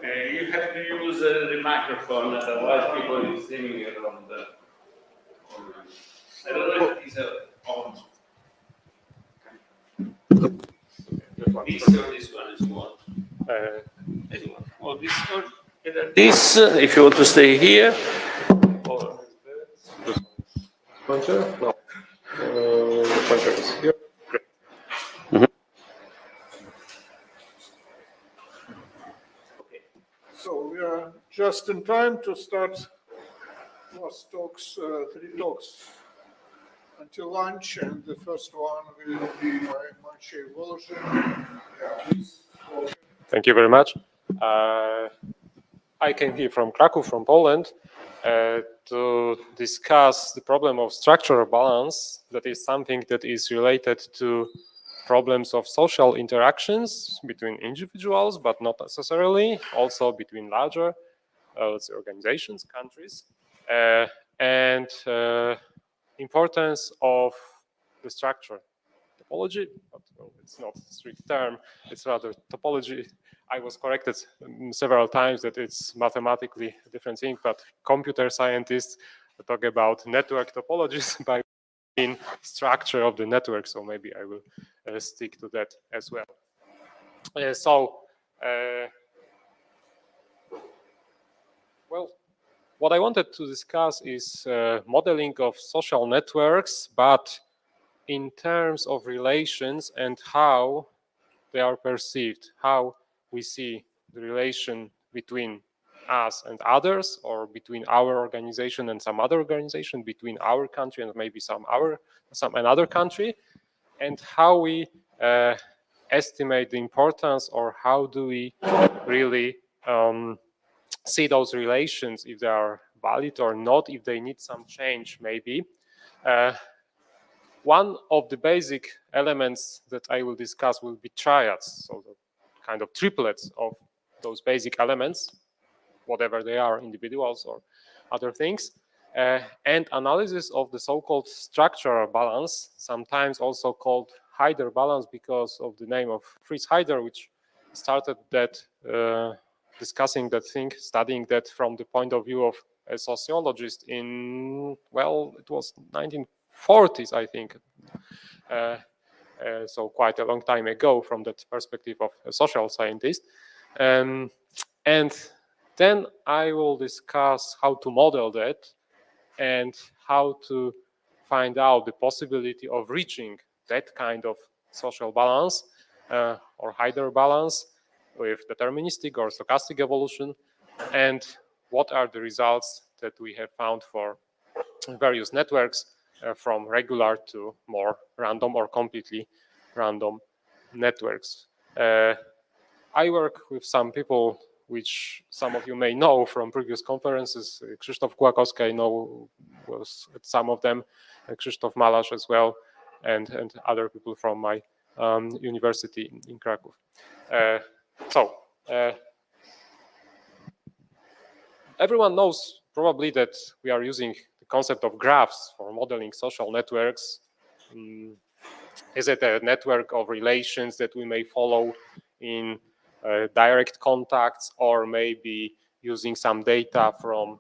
You have to use the microphone, otherwise people are singing around the. I don't know if it's on. This or this one is one. This one. Or this one. Either this, if you want to stay here. Or Pointer? No. Pointer is here. Great. So we are just in time to start last talks, 3 talks until lunch, and the first one will be by Maciej Wolozhin. Please. Thank you very much. I came here from Kraków, from Poland, to discuss the problem of structural balance. That is something that is related to problems of social interactions between individuals, but not necessarily, also between larger let's say organizations, countries, and importance of the structure. Topology, but well, it's not a strict term, it's rather topology. I was corrected several times that it's mathematically a different thing, but computer scientists talk about network topologies by in structure of the network, so maybe I will stick to that as well. Well, what I wanted to discuss is modeling of social networks, but in terms of relations and how they are perceived, how we see the relation between us and others, or between our organization and some other organization, between our country and maybe some another country, and how we estimate the importance, or how do we really see those relations, if they are valid or not, if they need some change maybe. One of the basic elements that I will discuss will be triads, so the kind of triplets of those basic elements, whatever they are, individuals or other things, and analysis of the so-called structural balance, sometimes also called Haider balance because of the name of Fritz Haider, which started that discussing that thing, studying that from the point of view of a sociologist in, well, it was 1940s, I think. So quite a long time ago from that perspective of a social scientist. And then I will discuss how to model that and how to find out the possibility of reaching that kind of social balance or Haider balance with deterministic or stochastic evolution, and what are the results that we have found for various networks from regular to more random or completely random networks. I work with some people which some of you may know from previous conferences. Krzysztof Kłakowski, I know, was at some of them, Krzysztof Malarz as well, and other people from my university in Kraków. Everyone knows probably that we are using the concept of graphs for modeling social networks. Is it a network of relations that we may follow in direct contacts, or maybe using some data from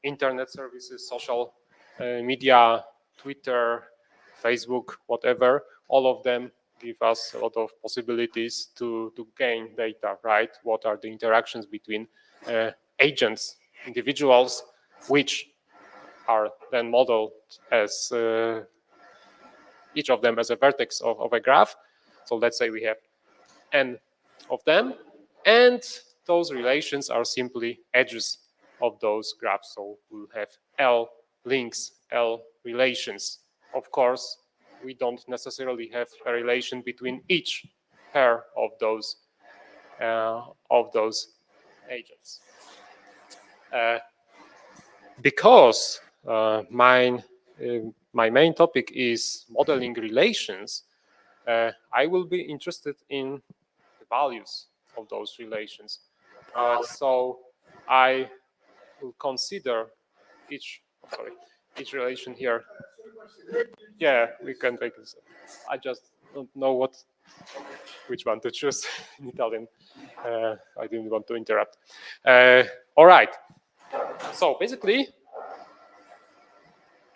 internet services, social media, Twitter, Facebook, whatever? All of them give us a lot of possibilities to gain data, right? What are the interactions between agents, individuals, which are then modeled as each of them as a vertex of a graph. So let's say we have n of them, and those relations are simply edges of those graphs. So we'll have L links, L relations. Of course, we don't necessarily have a relation between each pair of those agents. Because my main topic is modeling relations, I will be interested in the values of those relations. So I will consider each relation here. Yeah, we can take this. I just don't know what. which one to choose in Italian. I didn't want to interrupt. All right. So basically,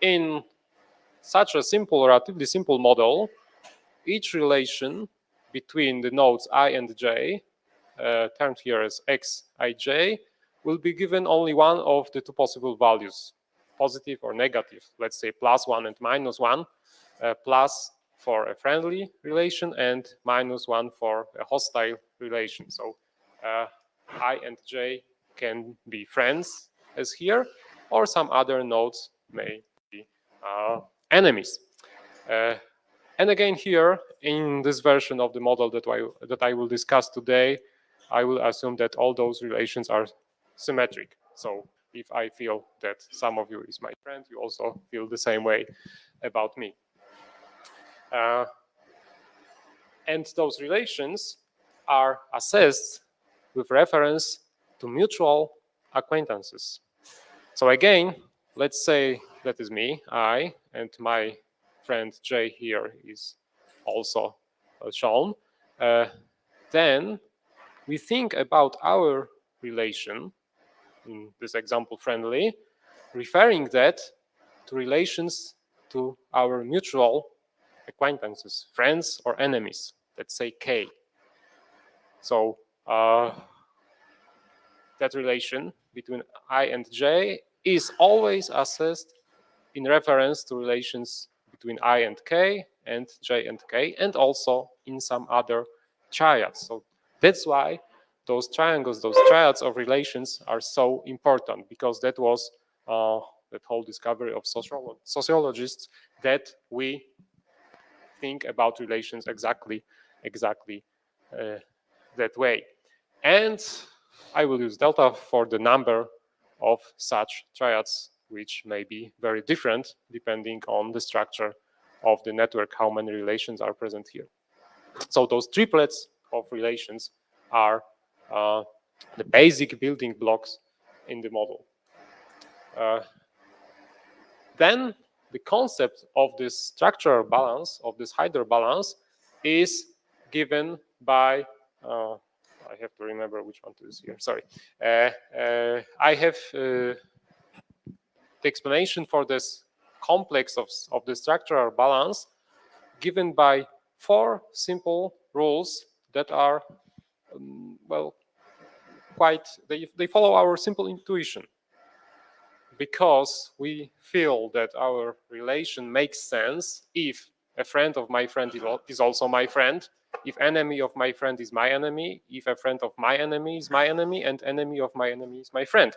in such a simple, relatively simple model, each relation between the nodes I and j, termed here as xij, will be given only one of the two possible values, positive or negative. Let's say +1 and -1, plus for a friendly relation and -1 for a hostile relation. So I and j can be friends, as here, or some other nodes may be enemies. And again, here in this version of the model that I will discuss today, I will assume that all those relations are symmetric. So if I feel that some of you is my friend, you also feel the same way about me. And those relations are assessed with reference to mutual acquaintances. So again, let's say that is me, I, and my friend J here is also shown. Then we think about our relation, in this example friendly, referring that to relations to our mutual acquaintances, friends or enemies, let's say K. So that relation between I and J is always assessed in reference to relations between I and K and J and K, and also in some other triads. So that's why those triangles, those triads of relations are so important, because that was that whole discovery of sociologists, that we think about relations exactly that way. And I will use delta for the number of such triads, which may be very different depending on the structure of the network, how many relations are present here. So those triplets of relations are the basic building blocks in the model. Then the concept of this structural balance, of this Hyder balance, is given by I have to remember which one to use here. Sorry. I have the explanation for this complex of the structural balance given by 4 simple rules that are, well, they follow our simple intuition. Because we feel that our relation makes sense if a friend of my friend is also my friend, if enemy of my friend is my enemy, if a friend of my enemy is my enemy, and enemy of my enemy is my friend.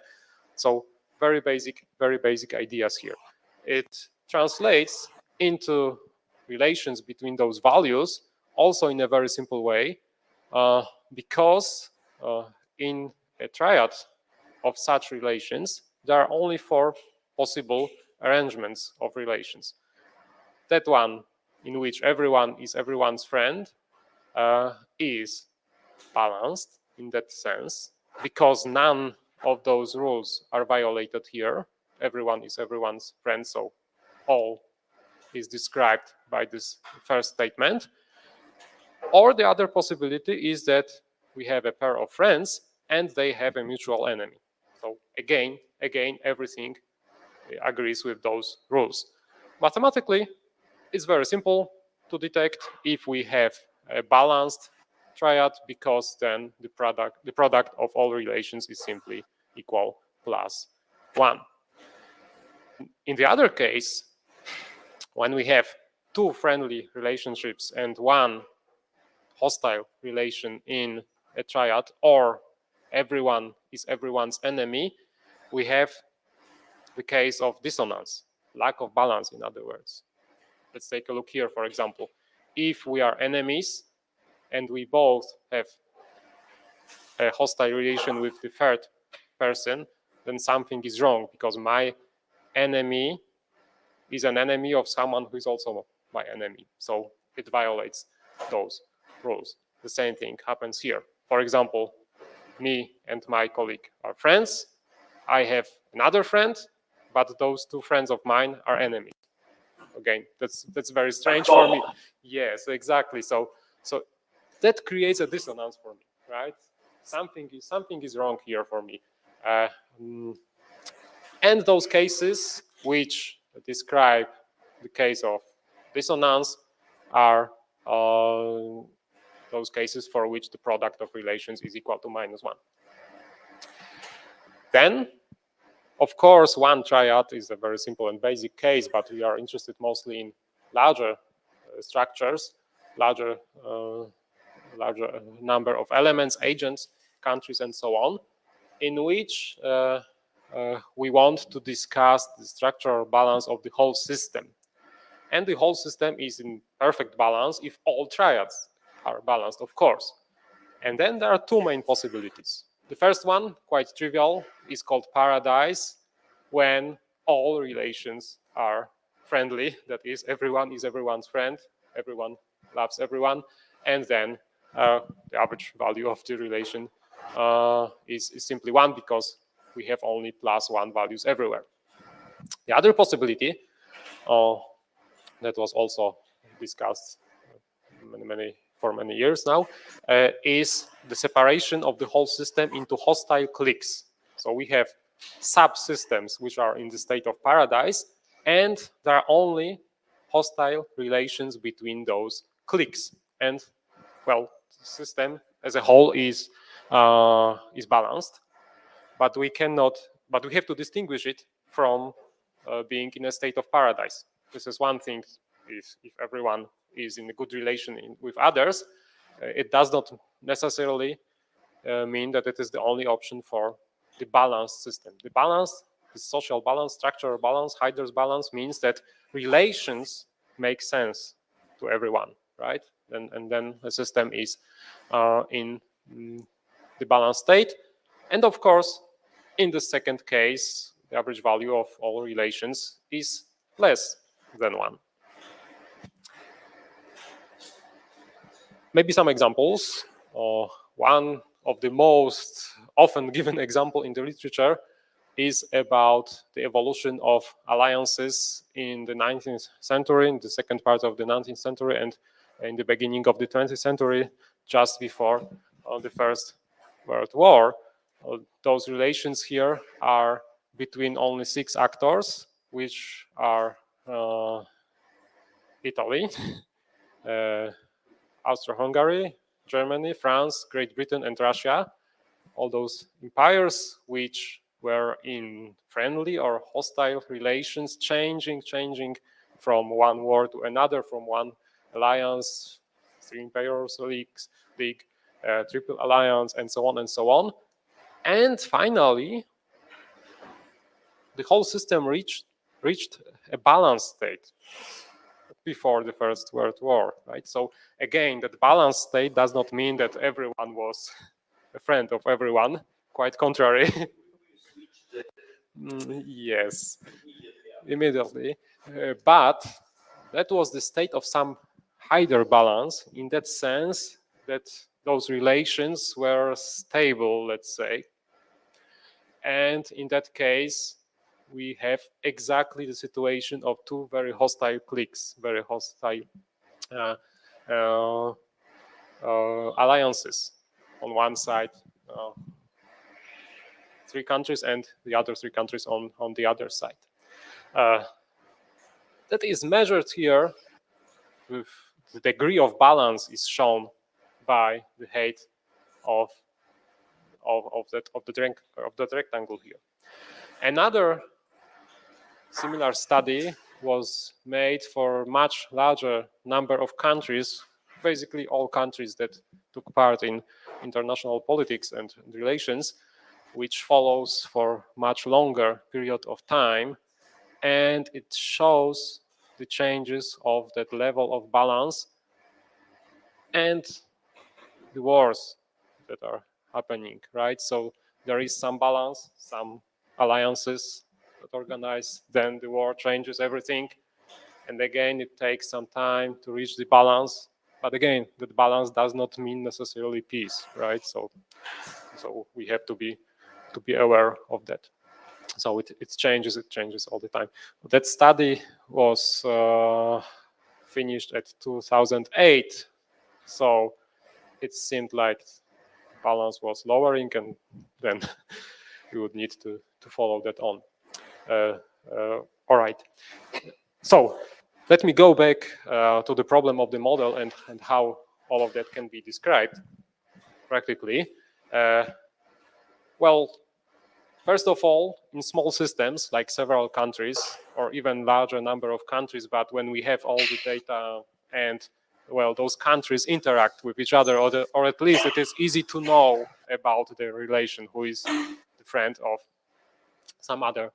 So very basic ideas here. It translates into relations between those values also in a very simple way, because in a triad of such relations, there are only 4 possible arrangements of relations. That one in which everyone is everyone's friend is balanced in that sense, because none of those rules are violated here. Everyone is everyone's friend, so all is described by this first statement. Or the other possibility is that we have a pair of friends and they have a mutual enemy. So again, everything agrees with those rules. Mathematically, it's very simple to detect if we have a balanced triad, because then the product of all relations is simply equal +1. In the other case, when we have 2 friendly relationships and 1 hostile relation in a triad, or everyone is everyone's enemy, we have the case of dissonance, lack of balance, in other words. Let's take a look here, for example. If we are enemies and we both have a hostile relation with the third person, then something is wrong, because my enemy is an enemy of someone who is also my enemy. So it violates those rules. The same thing happens here. For example, me and my colleague are friends. I have another friend, but those 2 friends of mine are enemies. Again, that's very strange for me. Yes, exactly. So that creates a dissonance for me, right? Something is wrong here for me. And those cases which describe the case of dissonance are those cases for which the product of relations is equal to -1. Then, of course, one triad is a very simple and basic case, but we are interested mostly in larger structures, larger number of elements, agents, countries, and so on, in which we want to discuss the structural balance of the whole system. And the whole system is in perfect balance if all triads are balanced, of course. And then there are two main possibilities. The first one, quite trivial, is called paradise, when all relations are friendly. That is everyone's friend, everyone loves everyone, and then the average value of the relation is simply 1 because we have only +1 values everywhere. The other possibility that was also discussed for many years now is the separation of the whole system into hostile cliques. So we have subsystems which are in the state of paradise, and there are only hostile relations between those cliques. And well, the system as a whole is balanced, but we have to distinguish it from being in a state of paradise. This is one thing. If everyone is in a good relation with others, it does not necessarily mean that it is the only option for the balanced system. The balance, the social balance, structural balance, Heider's balance means that relations make sense to everyone, right? And then the system is in the balanced state. And of course, in the second case, the average value of all relations is less than 1. Maybe some examples. One of the most often given example in the literature is about the evolution of alliances in the 19th century, in the second part of the 19th century, and in the beginning of the 20th century, just before the First World War. Those relations here are between only 6 actors, which are Italy, Austro-Hungary, Germany, France, Great Britain, and Russia. All those empires which were in friendly or hostile relations, changing from one war to another, from one alliance, 3 imperial league, triple alliance, and so on and so on. And finally, the whole system reached a balanced state before the First World War, right? So again, that balanced state does not mean that everyone was a friend of everyone. Quite contrary. Yes, immediately. But that was the state of some Heider balance, in that sense that those relations were stable, let's say. And in that case, we have exactly the situation of 2 very hostile cliques, very hostile alliances. On one side, 3 countries, and the other 3 countries on the other side. That is measured here with the degree of balance is shown by the height of that rectangle here. Another similar study was made for much larger number of countries, basically all countries that took part in international politics and relations, which follows for much longer period of time, and it shows the changes of that level of balance and the wars that are happening, right? So there is some balance, some alliances that organize, then the war changes everything, and again it takes some time to reach the balance, but again that balance does not mean necessarily peace, right? So we have to be aware of that. So it changes all the time. That study was finished at 2008, so it seemed like balance was lowering, and then we would need to follow that on. All right. So let me go back to the problem of the model and how all of that can be described practically. Well, first of all, in small systems like several countries or even larger number of countries, but when we have all the data and well, those countries interact with each other, or at least it is easy to know about the relation, who is the friend of some other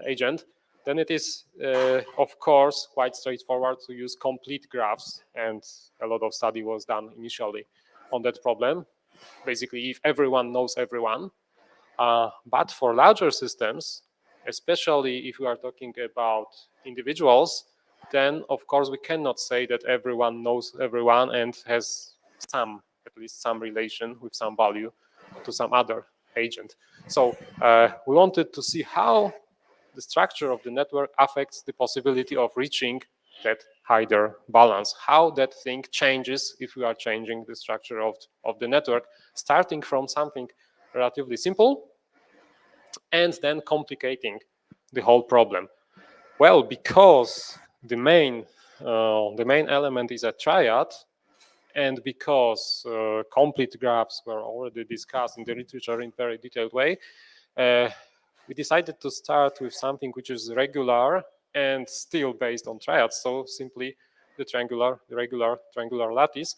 agent, then it is, of course, quite straightforward to use complete graphs, and a lot of study was done initially on that problem. Basically, if everyone knows everyone. But for larger systems, especially if we are talking about individuals, then of course we cannot say that everyone knows everyone and has at least some relation with some value to some other agent. So we wanted to see how the structure of the network affects the possibility of reaching that higher balance, how that thing changes if we are changing the structure of the network, starting from something relatively simple and then complicating the whole problem. Well, because the main element is a triad, and because complete graphs were already discussed in the literature in very detailed way, we decided to start with something which is regular and still based on triads. So simply the regular triangular lattice.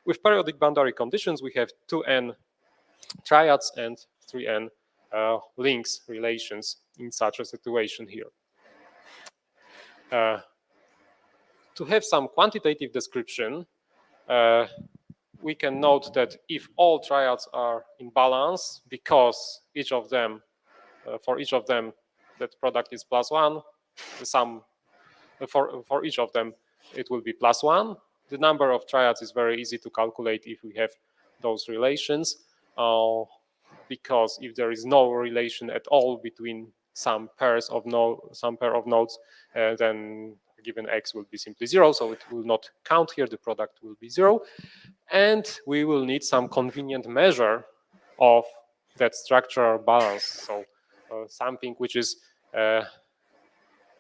With periodic boundary conditions, we have 2n triads and 3n links relations in such a situation here. To have some quantitative description, we can note that if all triads are in balance, because each of them, for each of them, that product is +1, the sum for each of them, it will be +1. The number of triads is very easy to calculate if we have those relations, because if there is no relation at all between some pair of nodes, then a given x will be simply 0, so it will not count here. The product will be 0, and we will need some convenient measure of that structural balance. So something which is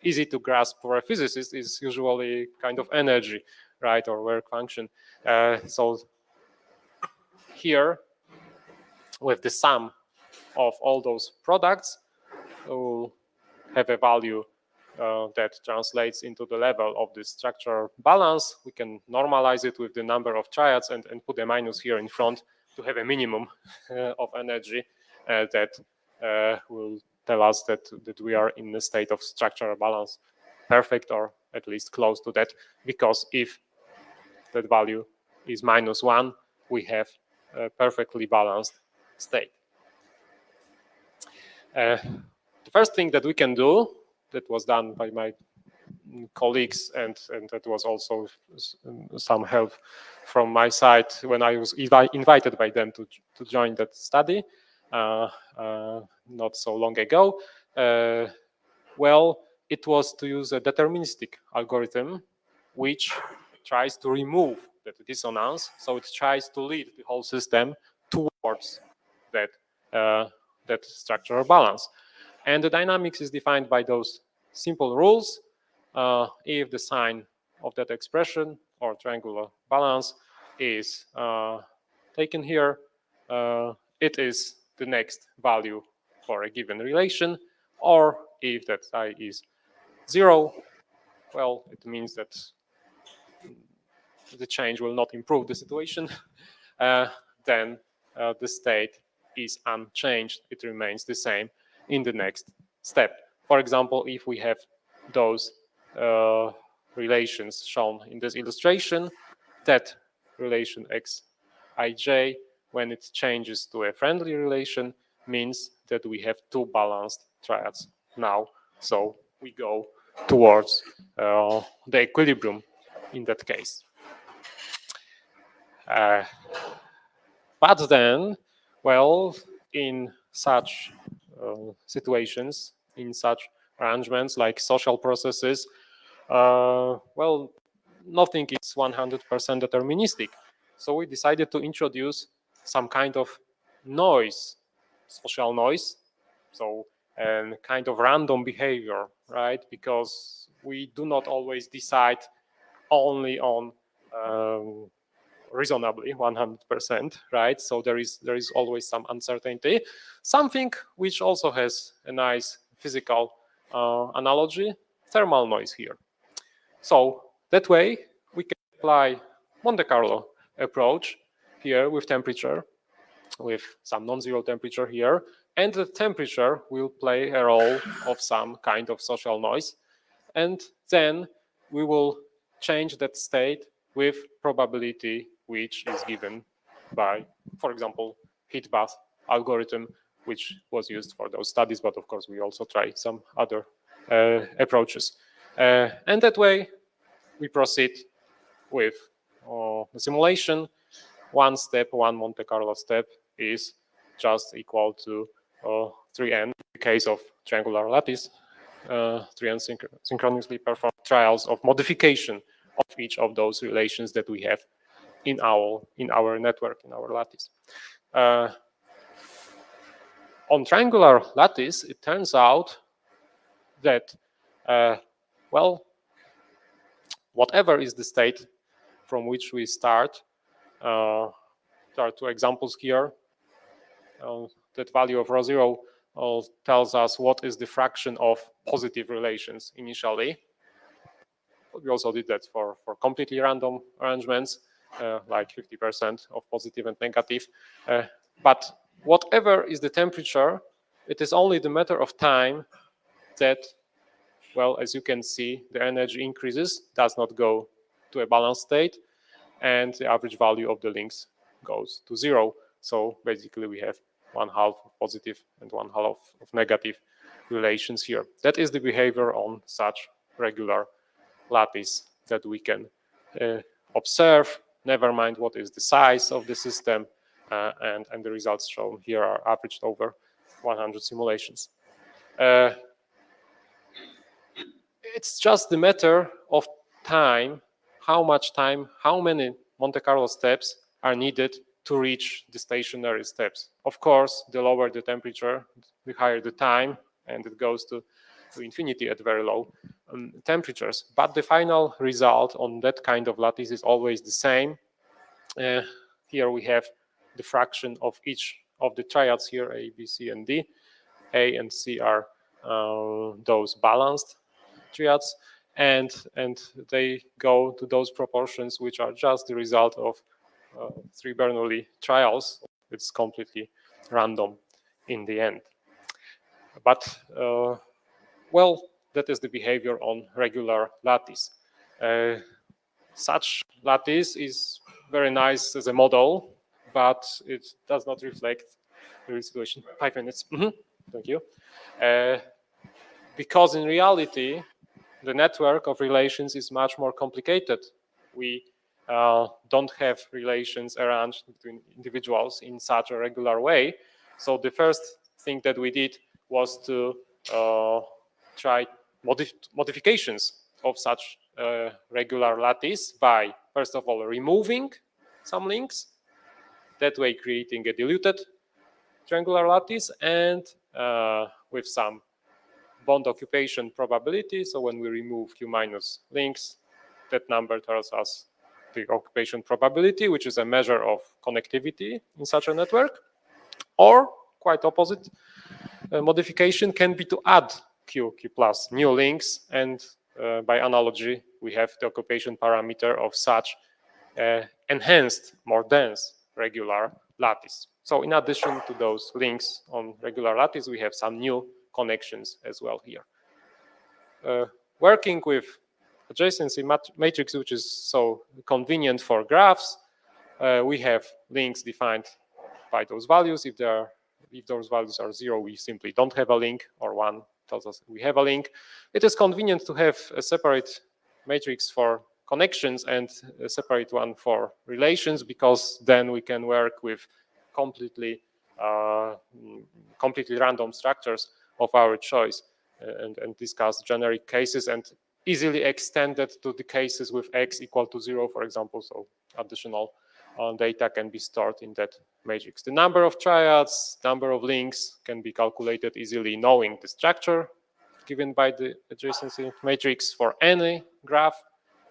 easy to grasp for a physicist is usually kind of energy, right, or work function. So here, with the sum of all those products, we'll have a value that translates into the level of the structural balance. We can normalize it with the number of triads and put a minus here in front to have a minimum of energy that will tell us that we are in a state of structural balance, perfect or at least close to that, because if that value is -1, we have a perfectly balanced state. The first thing that we can do, that was done by my colleagues, and that was also some help from my side when I was invited by them to join that study not so long ago. Well, it was to use a deterministic algorithm which tries to remove that dissonance. So it tries to lead the whole system towards that structural balance. And the dynamics is defined by those simple rules. If the sign of that expression or triangular balance is taken here, it is the next value for a given relation, or if that I is 0, well, it means that the change will not improve the situation. Then the state is unchanged. It remains the same in the next step. For example, if we have those relations shown in this illustration, that relation xij, when it changes to a friendly relation, means that we have two balanced triads now. So we go towards the equilibrium in that case. But then, well, in such situations, in such arrangements like social processes, well, nothing is 100% deterministic. So we decided to introduce some kind of noise, social noise, so kind of random behavior, right? Because we do not always decide only on reasonably 100%, right? So there is always some uncertainty. Something which also has a nice physical analogy, thermal noise here. So that way we can apply Monte Carlo approach here with temperature, with some non-zero temperature here, and the temperature will play a role of some kind of social noise, and then we will change that state with probability which is given by, for example, heat bath algorithm, which was used for those studies, but of course we also try some other approaches. And that way we proceed with the simulation. One step, one Monte Carlo step is just equal to 3n in the case of triangular lattice, 3n synchronously perform trials of modification of each of those relations that we have in our network, in our lattice. On triangular lattice, it turns out that, well, whatever is the state from which we start, there are two examples here. That value of rho zero tells us what is the fraction of positive relations initially. We also did that for completely random arrangements, like 50% of positive and negative. But whatever is the temperature, it is only the matter of time that, well, as you can see, the energy increases, does not go to a balanced state, and the average value of the links goes to zero. So basically we have 1/2 of positive and 1/2 of negative relations here. That is the behavior on such regular lattice that we can observe. Never mind what is the size of the system, and the results shown here are averaged over 100 simulations. It's just the matter of time, how much time, how many Monte Carlo steps are needed to reach the stationary steps. Of course, the lower the temperature, the higher the time, and it goes to infinity at very low temperatures. But the final result on that kind of lattice is always the same. Here we have the fraction of each of the triads here, A, B, C, and D. A and C are those balanced triads, and they go to those proportions which are just the result of 3 Bernoulli trials. It's completely random in the end. But well, that is the behavior on regular lattice. Such lattice is very nice as a model, but it does not reflect the real situation. 5 minutes. Thank you. Because in reality, the network of relations is much more complicated. We don't have relations arranged between individuals in such a regular way. So the first thing that we did was to try modifications of such regular lattice by, first of all, removing some links, that way creating a diluted triangular lattice, and with some bond occupation probability. So when we remove Q minus links, that number tells us the occupation probability, which is a measure of connectivity in such a network. Or, quite opposite, modification can be to add Q plus new links, and by analogy, we have the occupation parameter of such enhanced, more dense regular lattice. So in addition to those links on regular lattice, we have some new connections as well here. Working with adjacency matrix, which is so convenient for graphs, we have links defined by those values. If those values are 0, we simply don't have a link, or 1 tells us we have a link. It is convenient to have a separate matrix for connections and a separate one for relations, because then we can work with completely random structures of our choice and discuss generic cases, and easily extend it to the cases with x equal to 0, for example, so additional data can be stored in that matrix. The number of triads, number of links can be calculated easily knowing the structure given by the adjacency matrix for any graph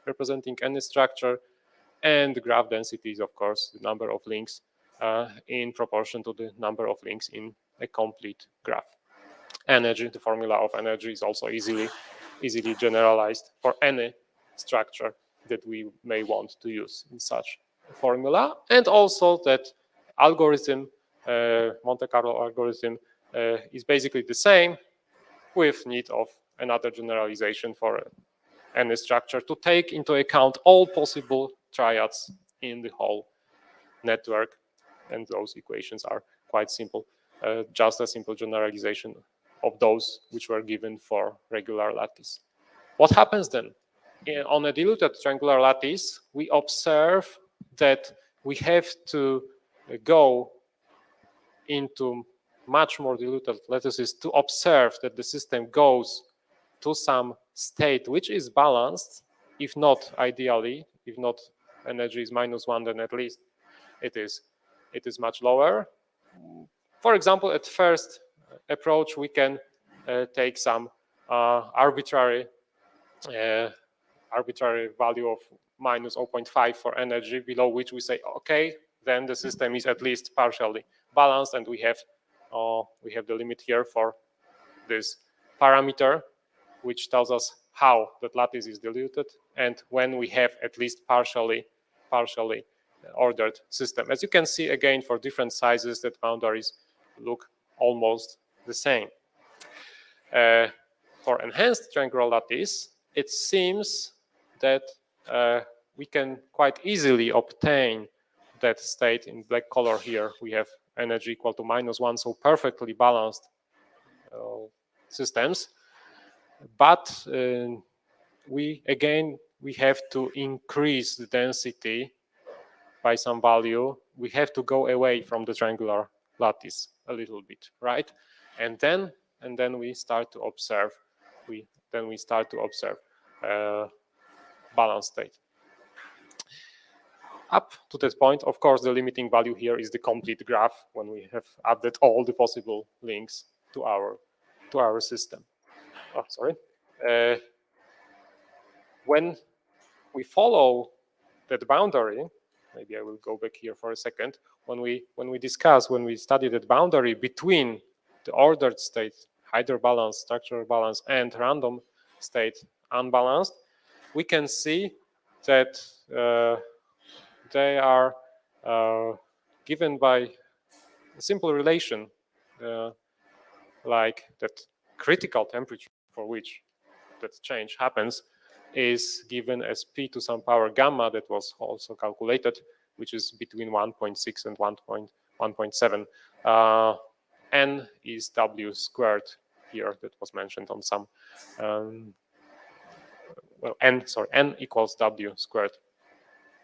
representing any structure, and the graph density is, of course, the number of links in proportion to the number of links in a complete graph. Energy, the formula of energy is also easily generalized for any structure that we may want to use in such a formula. And also that algorithm, Monte Carlo algorithm, is basically the same with need of another generalization for any structure to take into account all possible triads in the whole network. And those equations are quite simple, just a simple generalization of those which were given for regular lattice. What happens then? On a diluted triangular lattice, we observe that we have to go into much more diluted lattices to observe that the system goes to some state which is balanced, if not ideally, if not energy is -1, then at least it is much lower. For example, at first approach, we can take some arbitrary value of -0.5 for energy, below which we say, okay, then the system is at least partially balanced, and we have the limit here for this parameter, which tells us how that lattice is diluted and when we have at least partially ordered system. As you can see, again, for different sizes, that boundaries look almost the same. For enhanced triangular lattice, it seems that we can quite easily obtain that state in black color here. We have energy equal to -1, so perfectly balanced systems. But we have to increase the density by some value. We have to go away from the triangular lattice a little bit, right? And then we start to observe. Balanced state. Up to that point, of course, the limiting value here is the complete graph when we have added all the possible links to our system. Oh, sorry. When we follow that boundary, maybe I will go back here for a second. When we study that boundary between the ordered state, hydro balance, structural balance, and random state, unbalanced, we can see that they are given by a simple relation, like that critical temperature for which that change happens is given as p to some power gamma that was also calculated, which is between 1.6 and 1.7. N is w squared here that was mentioned on some, n equals w squared,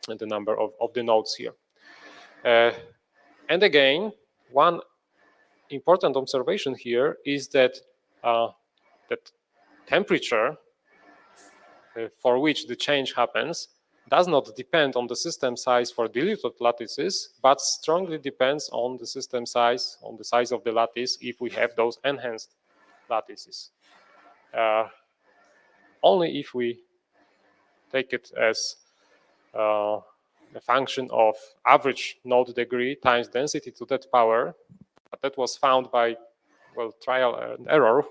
and the number of the nodes here. And again, one important observation here is that that temperature for which the change happens does not depend on the system size for diluted lattices, but strongly depends on the system size, on the size of the lattice if we have those enhanced lattices. Only if we take it as a function of average node degree times density to that power, but that was found by, well, trial and error.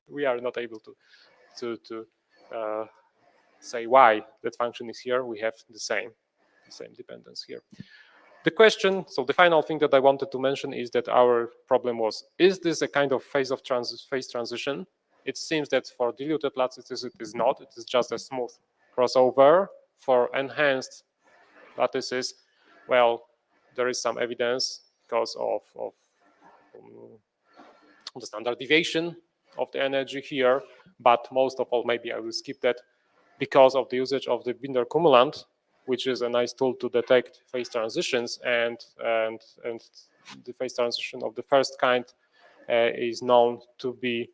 We are not able to say why that function is here. We have the same dependence here. The question, so the final thing that I wanted to mention is that our problem was, is this a kind of phase transition? It seems that for diluted lattices it is not. It is just a smooth crossover. For enhanced lattices, well, there is some evidence because of the standard deviation of the energy here, but most of all, maybe I will skip that, because of the usage of the Binder cumulant, which is a nice tool to detect phase transitions, and the phase transition of the first kind is known to be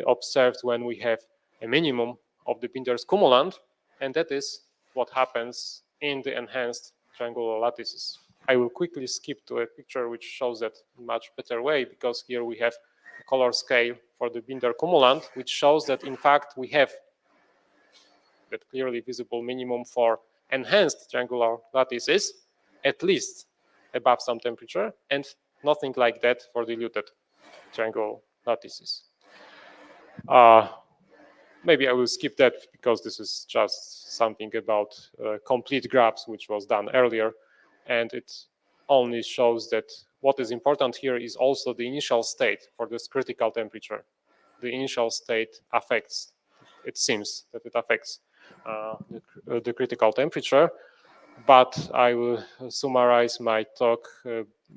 observed when we have a minimum of the Binder's cumulant, and that is what happens in the enhanced triangular lattices. I will quickly skip to a picture which shows that in much better way, because here we have a color scale for the Binder cumulant, which shows that in fact we have that clearly visible minimum for enhanced triangular lattices, at least above some temperature, and nothing like that for diluted triangular lattices. Maybe I will skip that because this is just something about complete graphs, which was done earlier. And it only shows that what is important here is also the initial state for this critical temperature. The initial state affects, it seems that it affects the critical temperature. But I will summarize my talk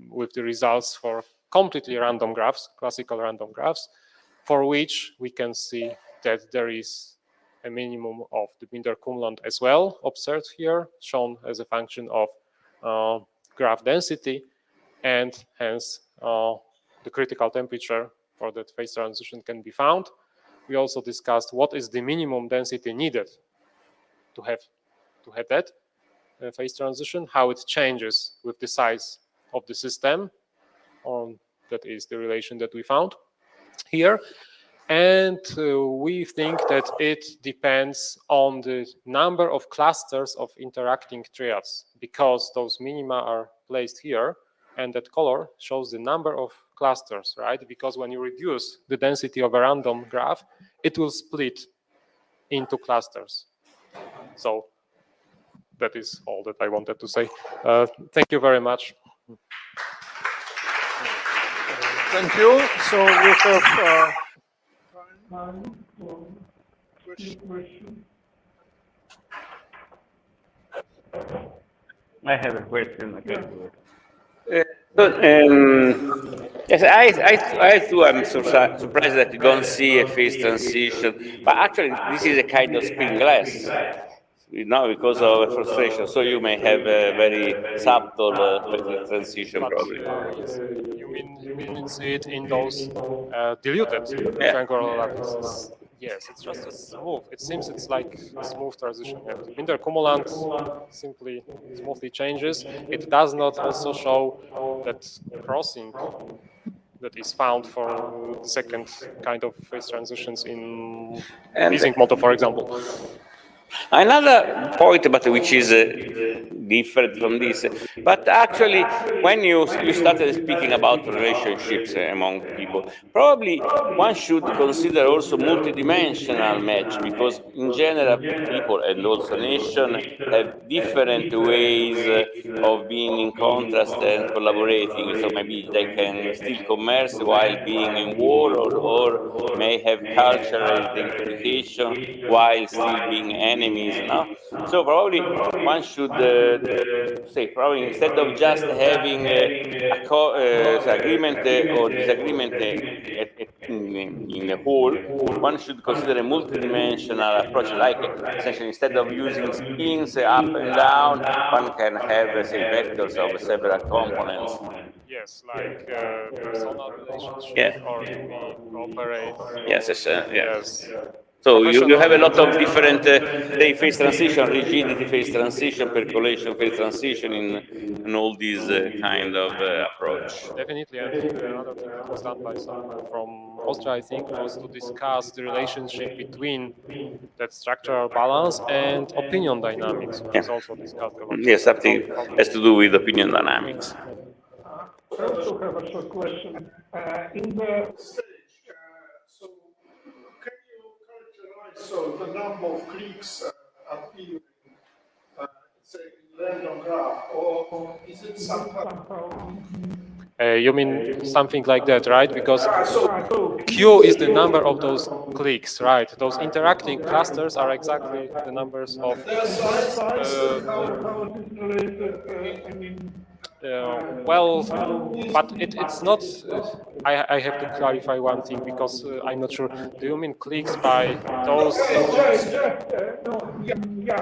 with the results for completely random graphs, classical random graphs, for which we can see that there is a minimum of the Binder cumulant as well observed here, shown as a function of graph density, and hence the critical temperature for that phase transition can be found. We also discussed what is the minimum density needed to have that phase transition, how it changes with the size of the system. That is the relation that we found here. And we think that it depends on the number of clusters of interacting triads, because those minima are placed here, and that color shows the number of clusters, right? Because when you reduce the density of a random graph, it will split into clusters. So that is all that I wanted to say. Thank you very much. Thank you. So we have time for question. I have a question. Yes, I too am surprised that you don't see a phase transition, but actually this is a kind of spin glass, because of frustration. So you may have a very subtle phase transition, probably. Yes, you mean see it in those diluted triangular lattices? Yes, it's just a smooth. It seems it's like a smooth transition. Yeah. The Binder cumulant simply smoothly changes. It does not also show that crossing that is found for the second kind of phase transitions in Ising model, for example. Another point, but which is different from this, but actually, when you started speaking about relationships among people, probably one should consider also multidimensional match, because in general, people and also nations have different ways of being in contrast and collaborating. So maybe they can still commerce while being in war, or may have cultural identification while still being enemies. No? So probably one should say, probably instead of just having agreement or disagreement in a whole, one should consider a multidimensional approach, like essentially instead of using spins up and down, one can have, say, vectors of several components. Yes, like personal relationships, or do we cooperate? Yes, Yes. So you have a lot of different phase transition, rigidity phase transition, percolation phase transition in all these kind of approach. Definitely, and another thing that was done by someone from Austria, I think, was to discuss the relationship between that structural balance and opinion dynamics, which is also discussed a lot. Yes, something has to do with opinion dynamics. I also have a short question. In the stage, so can you characterize the number of clicks appearing, say, in random graph, or is it somehow? You mean something like that, right? Because Q is the number of those clicks, right? Those interacting clusters are exactly the numbers of. Well, but it's not. I have to clarify one thing, because I'm not sure. Do you mean clicks by those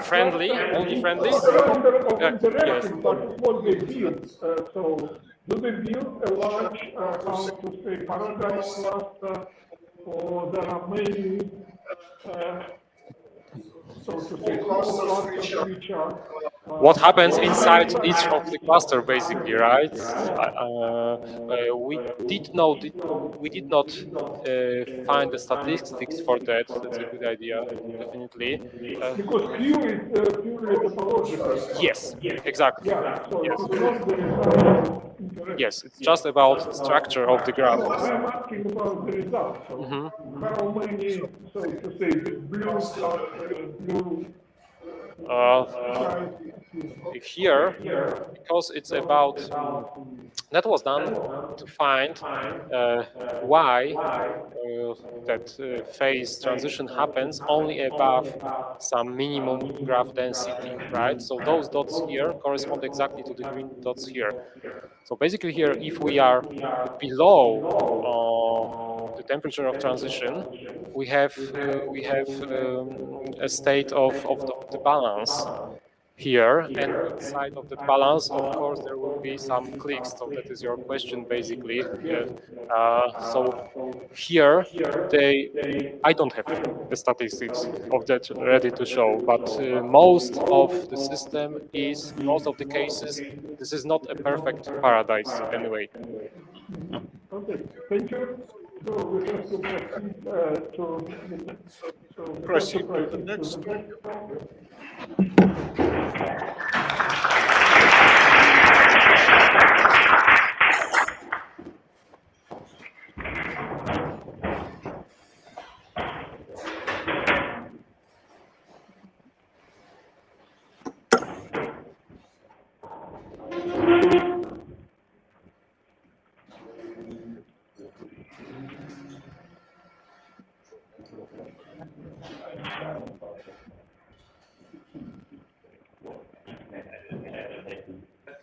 friendly, only friendly? Yes. What they build. So do they build a large, how to say, paradise cluster, or there are many? clusters which are what happens inside each of the cluster, basically, right? We did not find the statistics for that. That's a good idea, definitely. because Q is purely topological. Yes, exactly. Yeah, so Yes. it's not the result. Yes, it's just about the structure of the graph. No, I'm asking about the result. So how many, so to say, blue Here, because it's about that was done to find why that phase transition happens only above some minimum graph density, right? So those dots here correspond exactly to the green dots here. So basically here, if we are below the temperature of transition, we have a state of the balance here, and inside of that balance, of course, there will be some clicks. So that is your question, basically. So here, I don't have the statistics of that ready to show, but most of the system is, in most of the cases, this is not a perfect paradise anyway. Okay, thank you. So we have to proceed to the next.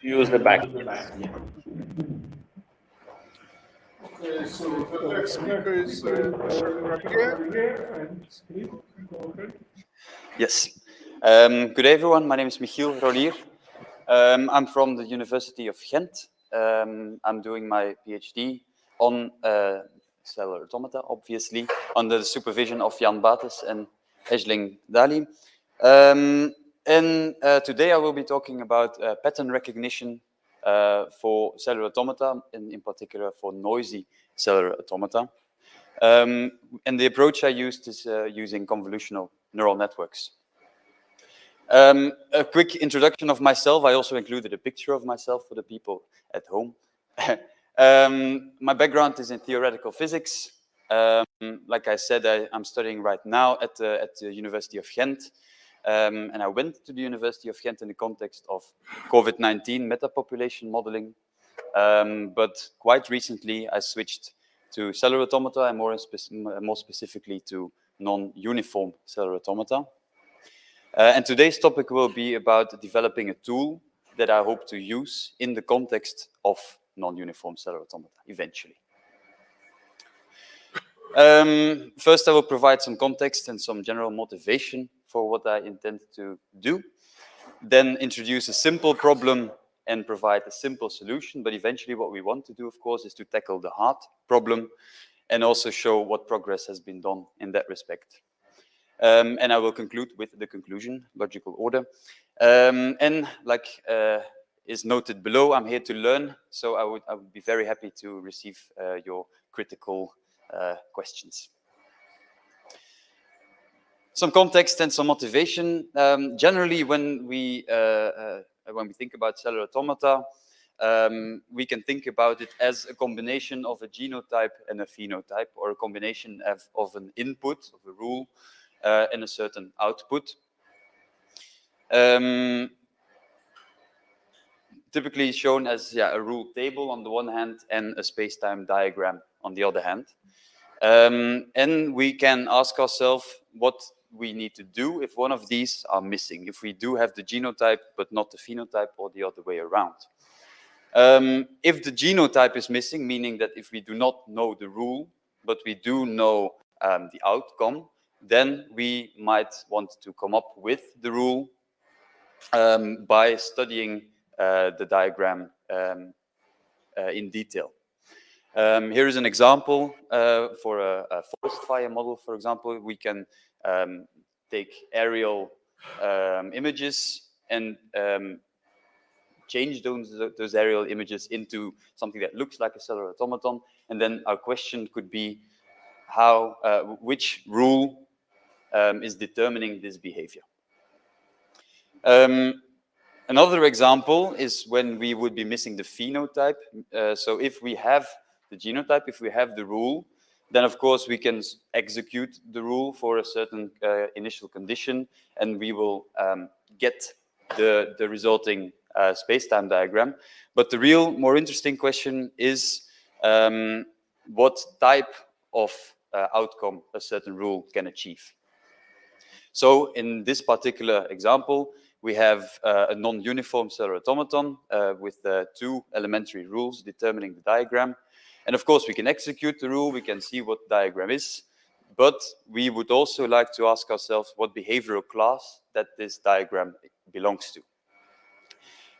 Use the back. Okay, so the next speaker is Ranier. Please go ahead. Yes. Good day, everyone. My name is Michiel Ronier. I'm from the University of Ghent. I'm doing my PhD on cellular automata, obviously, under the supervision of Jan Bates and Ejling Dali. Today I will be talking about pattern recognition for cellular automata, and in particular for noisy cellular automata. And the approach I used is using convolutional neural networks. A quick introduction of myself. I also included a picture of myself for the people at home. My background is in theoretical physics. Like I said, I'm studying right now at the University of Ghent. And I went to the University of Ghent in the context of COVID-19 metapopulation modeling. But quite recently, I switched to cellular automata and more specifically to non-uniform cellular automata. And today's topic will be about developing a tool that I hope to use in the context of non-uniform cellular automata eventually. First, I will provide some context and some general motivation for what I intend to do. Then introduce a simple problem and provide a simple solution. But eventually what we want to do, of course, is to tackle the hard problem and also show what progress has been done in that respect. And I will conclude with the conclusion, logical order. And like is noted below, I'm here to learn. So I would be very happy to receive your critical questions. Some context and some motivation. Generally, when we think about cellular automata, we can think about it as a combination of a genotype and a phenotype, or a combination of an input, of a rule, and a certain output. Typically shown as a rule table on the one hand and a space-time diagram on the other hand. And we can ask ourselves what we need to do if one of these are missing, if we do have the genotype but not the phenotype, or the other way around. If the genotype is missing, meaning that if we do not know the rule, but we do know the outcome, then we might want to come up with the rule by studying the diagram in detail. Here is an example for a forest fire model. For example, we can take aerial images and change those aerial images into something that looks like a cellular automaton. And then our question could be how, which rule is determining this behavior. Another example is when we would be missing the phenotype. So if we have the genotype, if we have the rule, then of course we can execute the rule for a certain initial condition, and we will get the resulting space-time diagram. But the real, more interesting question is what type of outcome a certain rule can achieve. So in this particular example, we have a non-uniform cellular automaton with two elementary rules determining the diagram. And of course, we can execute the rule, we can see what the diagram is, but we would also like to ask ourselves what behavioral class that this diagram belongs to.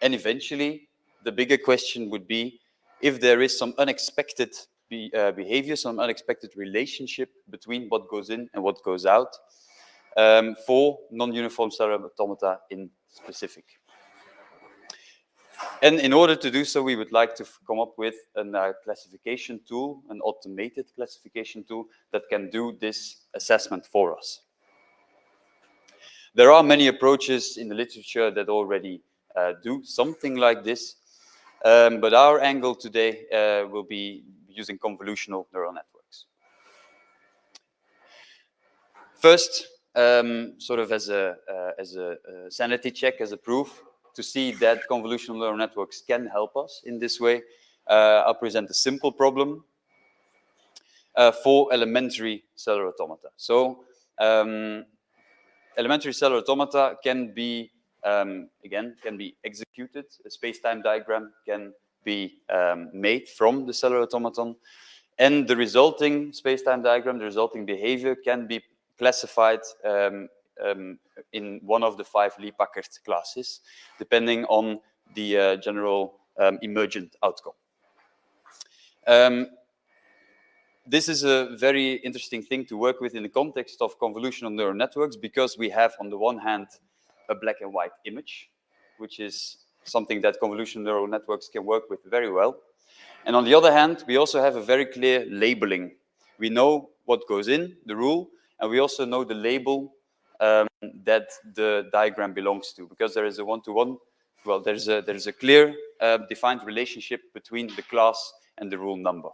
And eventually, the bigger question would be if there is some unexpected behavior, some unexpected relationship between what goes in and what goes out, for non-uniform cellular automata in specific. And in order to do so, we would like to come up with a classification tool, an automated classification tool that can do this assessment for us. There are many approaches in the literature that already do something like this, but our angle today will be using convolutional neural networks. First, sort of as a sanity check, as a proof, to see that convolutional neural networks can help us in this way, I'll present a simple problem for elementary cellular automata. So, elementary cellular automata can be, again, can be executed. A space-time diagram can be made from the cellular automaton, and the resulting space-time diagram, the resulting behavior, can be classified in one of the 5 Lee-Packard classes, depending on the general emergent outcome. This is a very interesting thing to work with in the context of convolutional neural networks, because we have, on the one hand, a black and white image, which is something that convolutional neural networks can work with very well. And on the other hand, we also have a very clear labeling. We know what goes in, the rule, and we also know the label that the diagram belongs to, because there is a one-to-one, well, there's a clear defined relationship between the class and the rule number.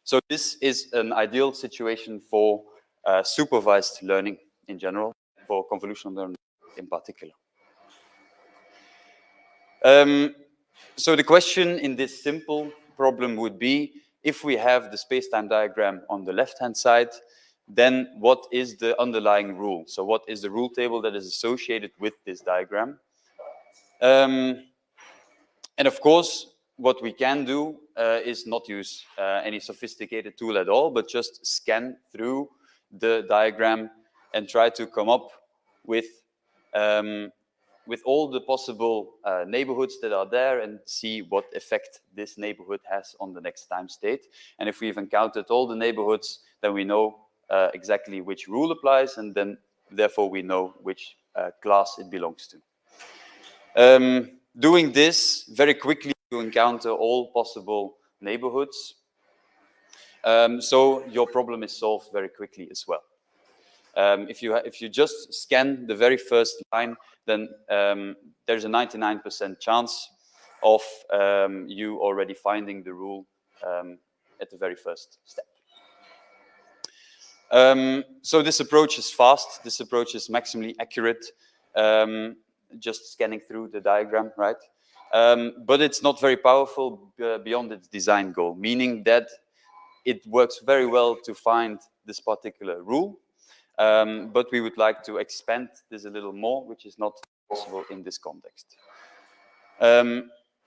So this is an ideal situation for supervised learning in general, for convolutional learning in particular. So the question in this simple problem would be, if we have the space-time diagram on the left-hand side, then what is the underlying rule? So what is the rule table that is associated with this diagram? And of course, what we can do is not use any sophisticated tool at all, but just scan through the diagram and try to come up with all the possible neighborhoods that are there and see what effect this neighborhood has on the next time state. And if we've encountered all the neighborhoods, then we know exactly which rule applies, and then therefore we know which class it belongs to. Doing this, very quickly you encounter all possible neighborhoods. So your problem is solved very quickly as well. If you just scan the very first line, then there's a 99% chance of you already finding the rule at the very first step. So this approach is fast. This approach is maximally accurate, just scanning through the diagram, right? But it's not very powerful beyond its design goal, meaning that it works very well to find this particular rule. But we would like to expand this a little more, which is not possible in this context.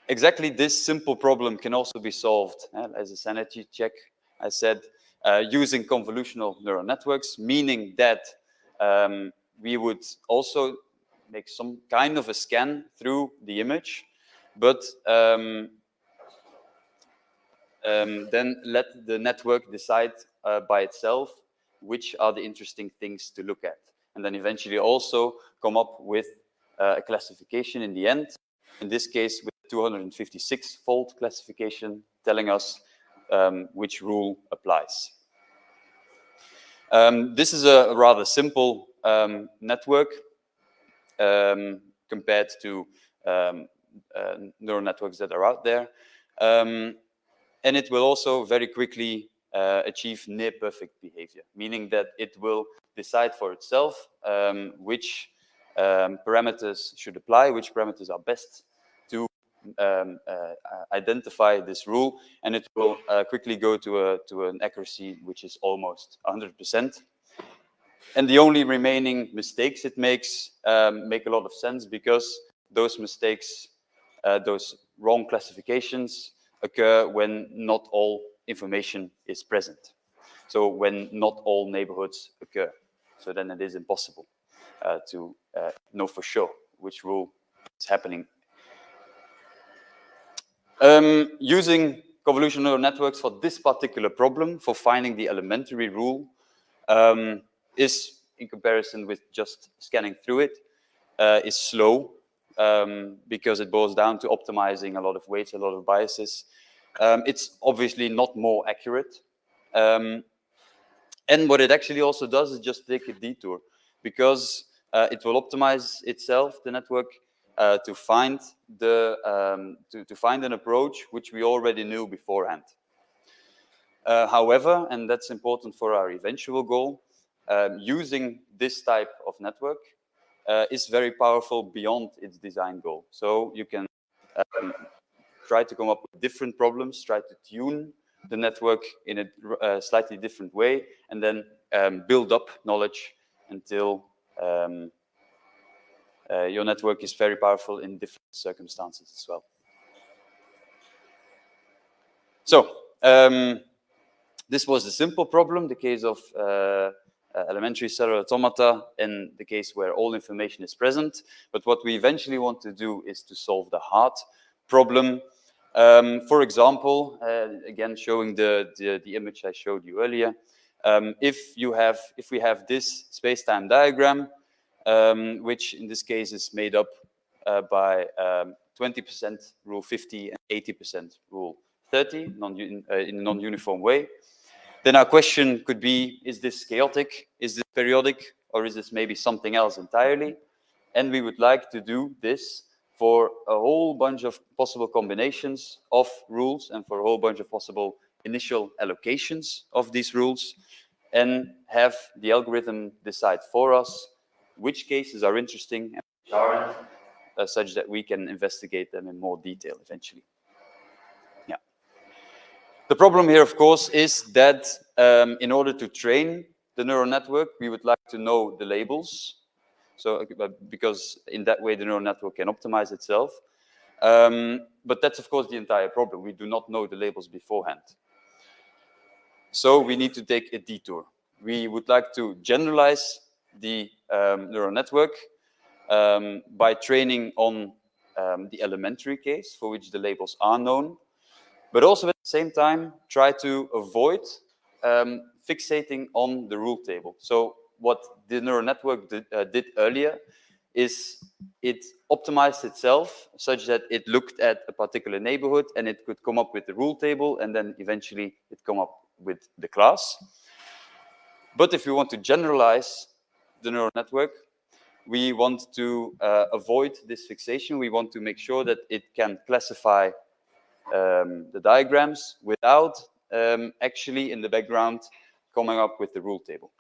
Exactly this simple problem can also be solved as a sanity check, I said, using convolutional neural networks, meaning that we would also make some kind of a scan through the image, but then let the network decide by itself which are the interesting things to look at. And then eventually also come up with a classification in the end, in this case with 256-fold classification, telling us which rule applies. This is a rather simple network compared to neural networks that are out there. And it will also very quickly achieve near perfect behavior, meaning that it will decide for itself which parameters should apply, which parameters are best to identify this rule, and it will quickly go to an accuracy which is almost 100%. And the only remaining mistakes it makes make a lot of sense, because those mistakes, those wrong classifications, occur when not all information is present. So when not all neighborhoods occur. So then it is impossible to know for sure which rule is happening. Using convolutional neural networks for this particular problem, for finding the elementary rule, is, in comparison with just scanning through it, is slow, because it boils down to optimizing a lot of weights, a lot of biases. It's obviously not more accurate. And what it actually also does is just take a detour, because it will optimize itself, the network, to find to find an approach which we already knew beforehand. However, and that's important for our eventual goal, using this type of network is very powerful beyond its design goal. So you can try to come up with different problems, try to tune the network in a slightly different way, and then build up knowledge until your network is very powerful in different circumstances as well. So this was the simple problem, the case of elementary cellular automata, in the case where all information is present. But what we eventually want to do is to solve the hard problem. For example, again showing the image I showed you earlier, if we have this space-time diagram, which in this case is made up by 20% rule 50 and 80% rule 30 in a non-uniform way, then our question could be, is this chaotic, is this periodic, or is this maybe something else entirely? And we would like to do this for a whole bunch of possible combinations of rules and for a whole bunch of possible initial allocations of these rules, and have the algorithm decide for us which cases are interesting and which aren't, such that we can investigate them in more detail eventually. Yeah. The problem here, of course, is that in order to train the neural network, we would like to know the labels. So, because in that way, the neural network can optimize itself. But that's, of course, the entire problem. We do not know the labels beforehand. So we need to take a detour. We would like to generalize the neural network by training on the elementary case for which the labels are known, but also at the same time try to avoid fixating on the rule table. So what the neural network did earlier is it optimized itself such that it looked at a particular neighborhood and it could come up with the rule table, and then eventually it come up with the class. But if we want to generalize the neural network, we want to avoid this fixation. We want to make sure that it can classify the diagrams without actually in the background coming up with the rule table.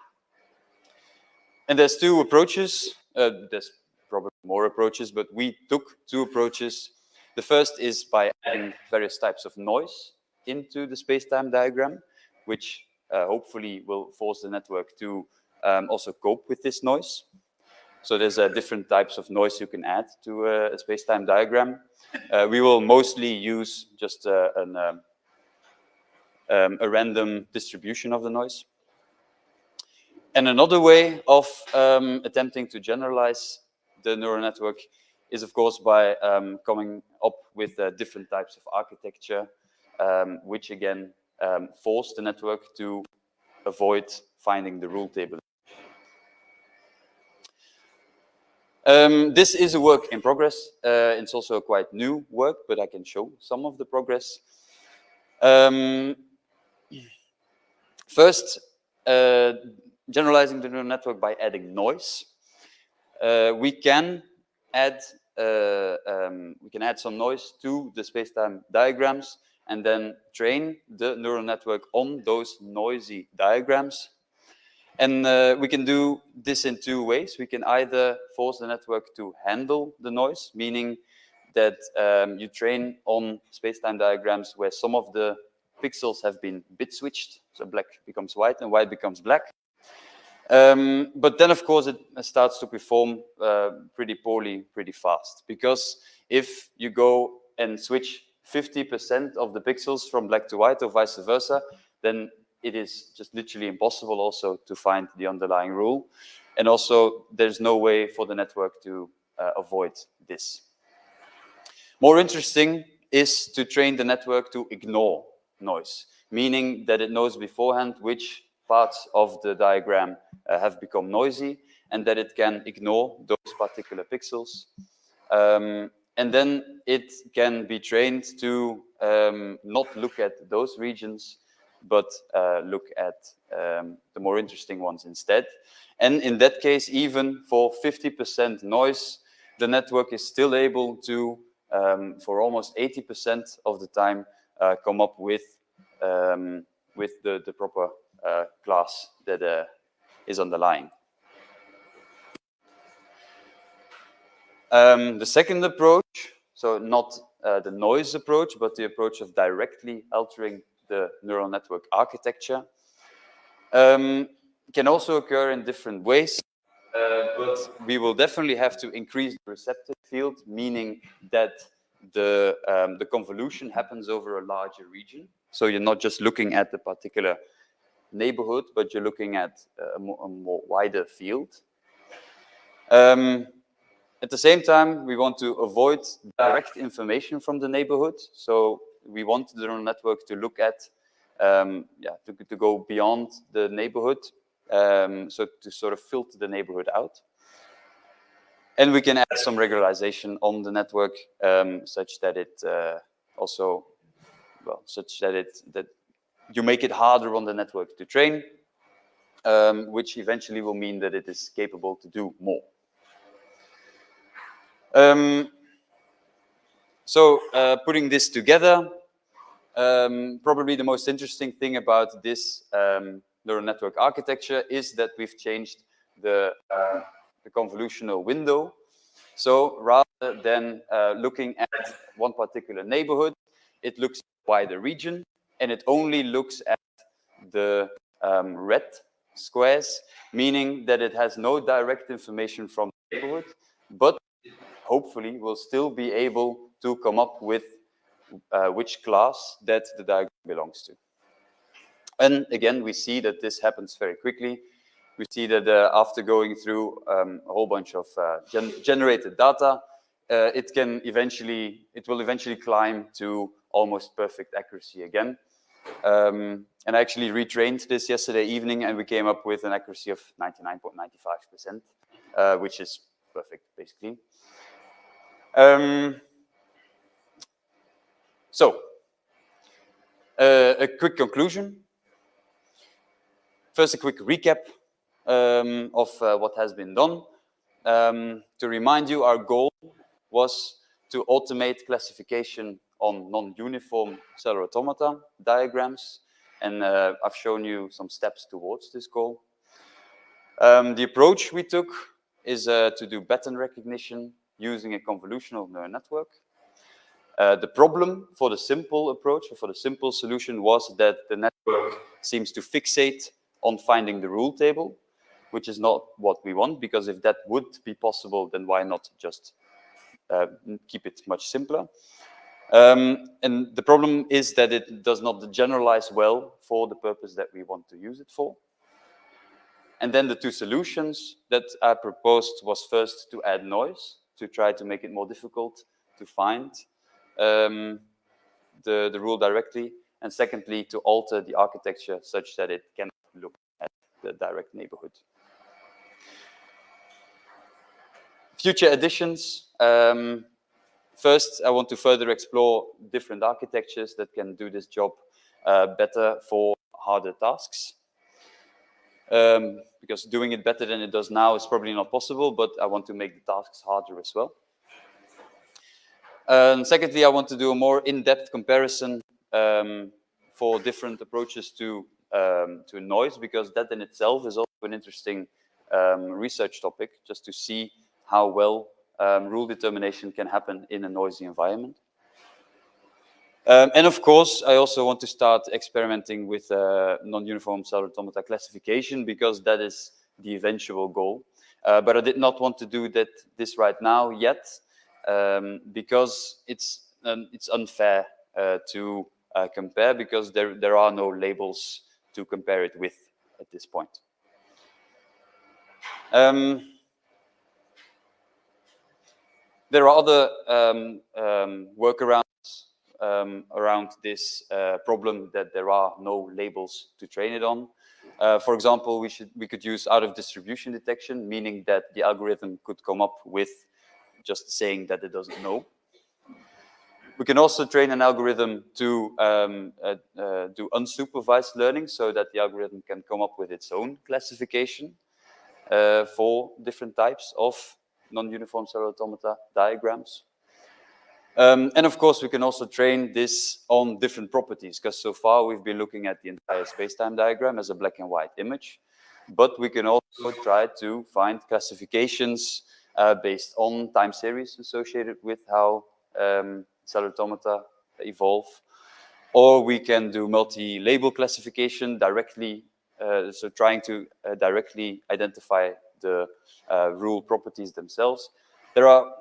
And there's two approaches. There's probably more approaches, but we took two approaches. The first is by adding various types of noise into the space-time diagram, which hopefully will force the network to also cope with this noise. So there's different types of noise you can add to a space-time diagram. We will mostly use just a random distribution of the noise. And another way of attempting to generalize the neural network is, of course, by coming up with different types of architecture, which again force the network to avoid finding the rule table. This is a work in progress. It's also a quite new work, but I can show some of the progress. First, generalizing the neural network by adding noise. We can add some noise to the space-time diagrams and then train the neural network on those noisy diagrams. And we can do this in two ways. We can either force the network to handle the noise, meaning that you train on space-time diagrams where some of the pixels have been bit switched, so black becomes white and white becomes black. But then, of course, it starts to perform pretty poorly, pretty fast. Because if you go and switch 50% of the pixels from black to white or vice versa, then it is just literally impossible also to find the underlying rule. And also, there's no way for the network to avoid this. More interesting is to train the network to ignore noise, meaning that it knows beforehand which parts of the diagram have become noisy and that it can ignore those particular pixels. And then it can be trained to not look at those regions, but look at the more interesting ones instead. And in that case, even for 50% noise, the network is still able to, for almost 80% of the time, come up with the proper class that is underlying. The second approach, so not the noise approach, but the approach of directly altering the neural network architecture, can also occur in different ways, but we will definitely have to increase the receptive field, meaning that the convolution happens over a larger region. So you're not just looking at the particular neighborhood, but you're looking at a more wider field. At the same time, we want to avoid direct information from the neighborhood. So we want the neural network to look at, to go beyond the neighborhood, so to sort of filter the neighborhood out. And we can add some regularization on the network, such that it also, well, such that that you make it harder on the network to train, which eventually will mean that it is capable to do more. So putting this together, probably the most interesting thing about this neural network architecture is that we've changed the convolutional window. So rather than looking at one particular neighborhood, it looks at a wider region, and it only looks at the red squares, meaning that it has no direct information from the neighborhood, but hopefully will still be able to come up with which class that the diagram belongs to. And again, we see that this happens very quickly. We see that after going through a whole bunch of generated data, it will eventually climb to almost perfect accuracy again. And I actually retrained this yesterday evening, and we came up with an accuracy of 99.95%, which is perfect, basically. So, a quick conclusion. First, a quick recap of what has been done. To remind you, our goal was to automate classification on non-uniform cellular automata diagrams, and I've shown you some steps towards this goal. The approach we took is to do pattern recognition using a convolutional neural network. The problem for the simple approach, or for the simple solution, was that the network seems to fixate on finding the rule table, which is not what we want, because if that would be possible, then why not just keep it much simpler? And the problem is that it does not generalize well for the purpose that we want to use it for. And then the two solutions that I proposed was first to add noise, to try to make it more difficult to find the rule directly, and secondly, to alter the architecture such that it cannot look at the direct neighborhood. Future additions. First, I want to further explore different architectures that can do this job better for harder tasks. Because doing it better than it does now is probably not possible, but I want to make the tasks harder as well. Secondly, I want to do a more in-depth comparison for different approaches to noise, because that in itself is also an interesting research topic, just to see how well rule determination can happen in a noisy environment. And of course, I also want to start experimenting with non-uniform cellular automata classification, because that is the eventual goal. But I did not want to do this right now yet, because it's unfair to compare, because there are no labels to compare it with at this point. There are other workarounds around this problem, that there are no labels to train it on. For example, we could use out-of-distribution detection, meaning that the algorithm could come up with just saying that it doesn't know. We can also train an algorithm to do unsupervised learning, so that the algorithm can come up with its own classification for different types of non-uniform cellular automata diagrams. And of course, we can also train this on different properties, because so far we've been looking at the entire space-time diagram as a black and white image. But we can also try to find classifications based on time series associated with how cellular automata evolve. Or we can do multi-label classification directly, so trying to directly identify the rule properties themselves. The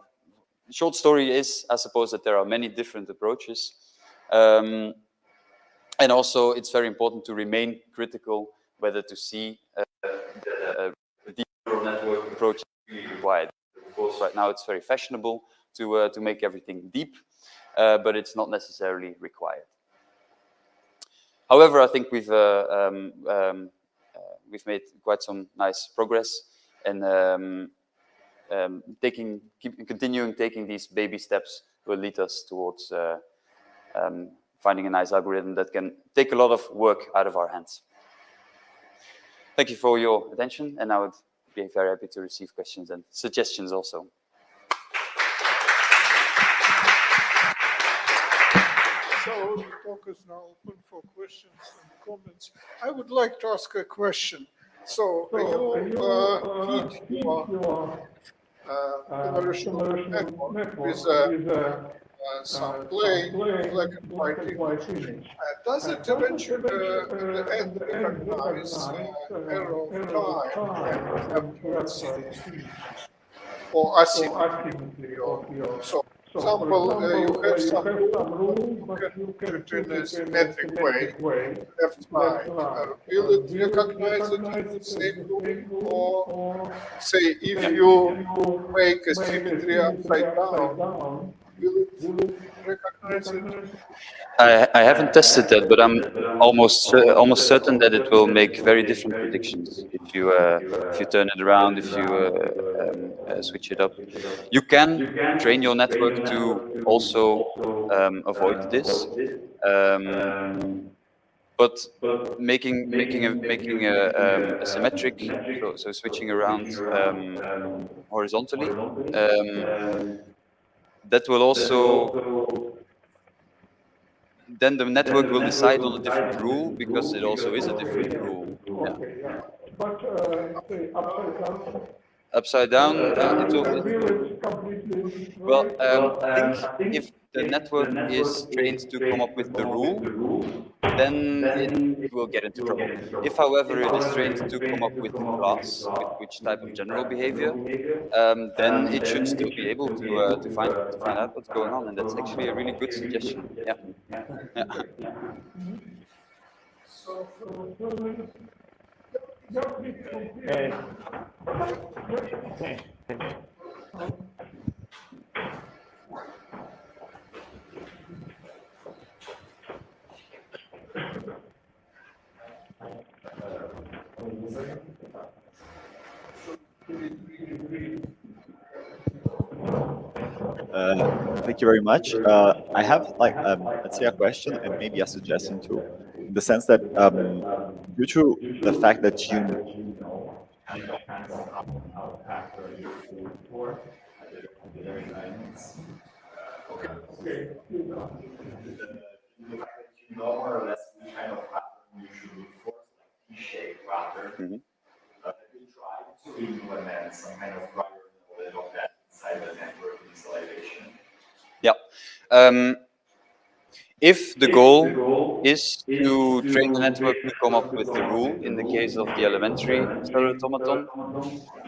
short story is, I suppose, that there are many different approaches. And also, it's very important to remain critical whether to see the deep neural network approach required. Of course, right now it's very fashionable to make everything deep, but it's not necessarily required. However, I think we've made quite some nice progress, and continuing taking these baby steps will lead us towards finding a nice algorithm that can take a lot of work out of our hands. Thank you for your attention, and I would be very happy to receive questions and suggestions also. So the talk is now open for questions and comments. I would like to ask a question. So you feed your evolutionary network with some plain black and white image. Does it eventually in the end recognize error of time and afterwards or asymmetry of your so? For example, you have some rule, but you can put it in a symmetric way, left side. Will it recognize it in the same rule, or say if you make a symmetry upside down, will it recognize it? I haven't tested that, but I'm almost certain that it will make very different predictions if you turn it around, if you switch it up. You can train your network to also avoid this, but making a symmetric, so switching around horizontally, that will also. Then the network will decide on a different rule, because it also is a different rule. Yeah. But say Upside down, it will. Well, I think if the network is trained to come up with the rule, then it will get into trouble. If, however, it is trained to come up with the class, with which type of general behavior, then it should still be able to find out what's going on, and that's actually a really good suggestion. Yeah. Yeah. thank you very much. I have like let's say a question and maybe a suggestion too, in the sense that due to the fact that you know kind of how to act or you before the very guidance. Okay. The fact that you know more or less the kind of pattern you should look for, like T-shaped pattern. Have you tried to implement some kind of prior knowledge of that inside the network visualization? Yeah. If the goal is to train the network to come up with the rule in the case of the elementary cellular automaton,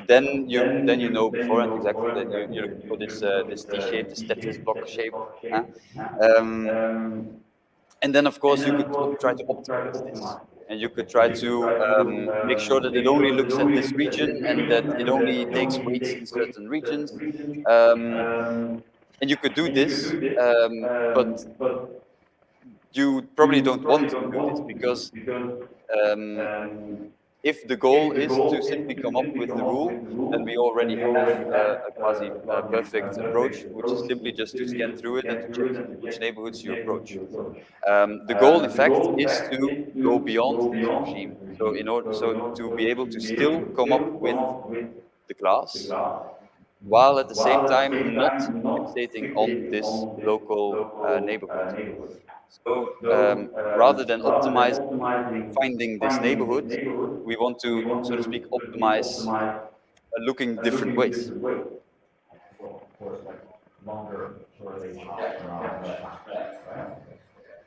then you know beforehand exactly that you're looking for this T-shape, this Tetris block shape. And then of course you could try to optimize this. And you could try to make sure that it only looks at this region and that it only takes weights in certain regions. And you could do this, but you probably don't want to do this because if the goal is to simply come up with the rule, then we already have a quasi perfect approach, which is simply just to scan through it and to check which neighborhoods you approach. The goal, in fact, is to go beyond this regime. So to be able to still come up with the class, while at the same time not fixating on this local neighborhood. So rather than optimizing finding this neighborhood, we want to, so to speak, optimize looking different ways.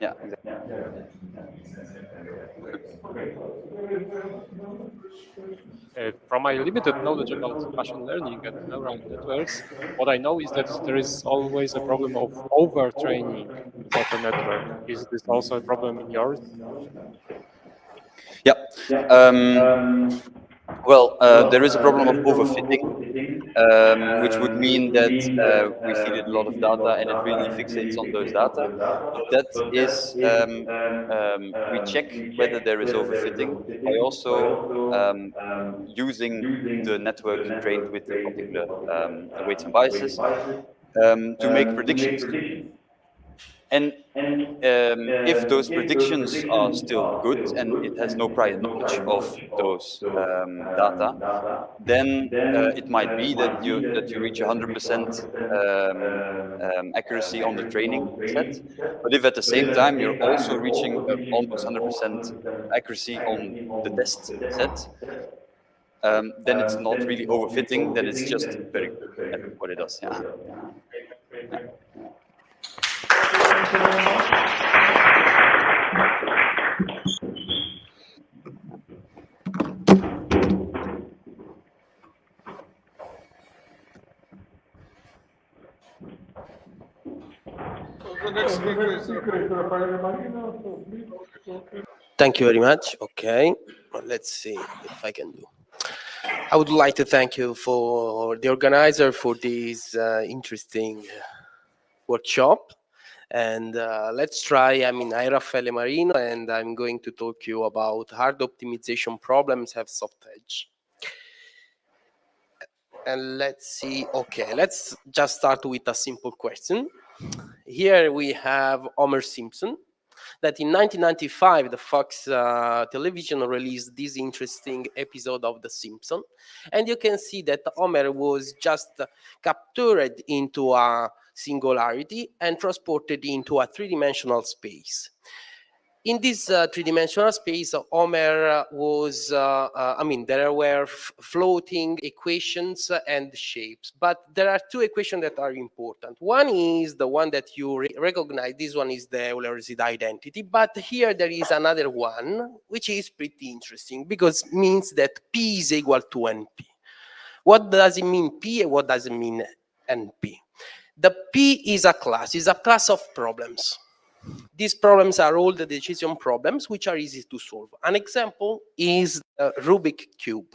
Yeah, exactly. From my limited knowledge about machine learning and neural networks, what I know is that there is always a problem of overtraining such a network. Is this also a problem in yours? Yeah. Well, there is a problem of overfitting, which would mean that we feed it a lot of data and it really fixates on those data. But that is, we check whether there is overfitting by also using the network trained with the particular weights and biases to make predictions. And if those predictions are still good and it has no prior knowledge of those data, then it might be that you reach 100% accuracy on the training set. But if at the same time you're also reaching almost 100% accuracy on the test set, then it's not really overfitting. Then it's just very good at what it does. Yeah. Yeah. The next speaker is Thank you very much. Okay, well, let's see if I can do. I would like to thank you for the organizer for this interesting workshop. And let's try. I'm Raffaele Marino, and I'm going to talk to you about hard optimization problems have soft edge. And let's see. Okay, let's just start with a simple question. Here we have Homer Simpson, that in 1995, the Fox television released this interesting episode of The Simpsons. And you can see that Homer was just captured into a singularity and transported into a three-dimensional space. In this three-dimensional space, Homer was, there were floating equations and shapes, but there are two equations that are important. One is the one that you recognize. This one is the Euler-Z identity, but here there is another one, which is pretty interesting because it means that P is equal to NP. What does it mean P and what does it mean NP? The P is a class of problems. These problems are all the decision problems, which are easy to solve. An example is the Rubik cube.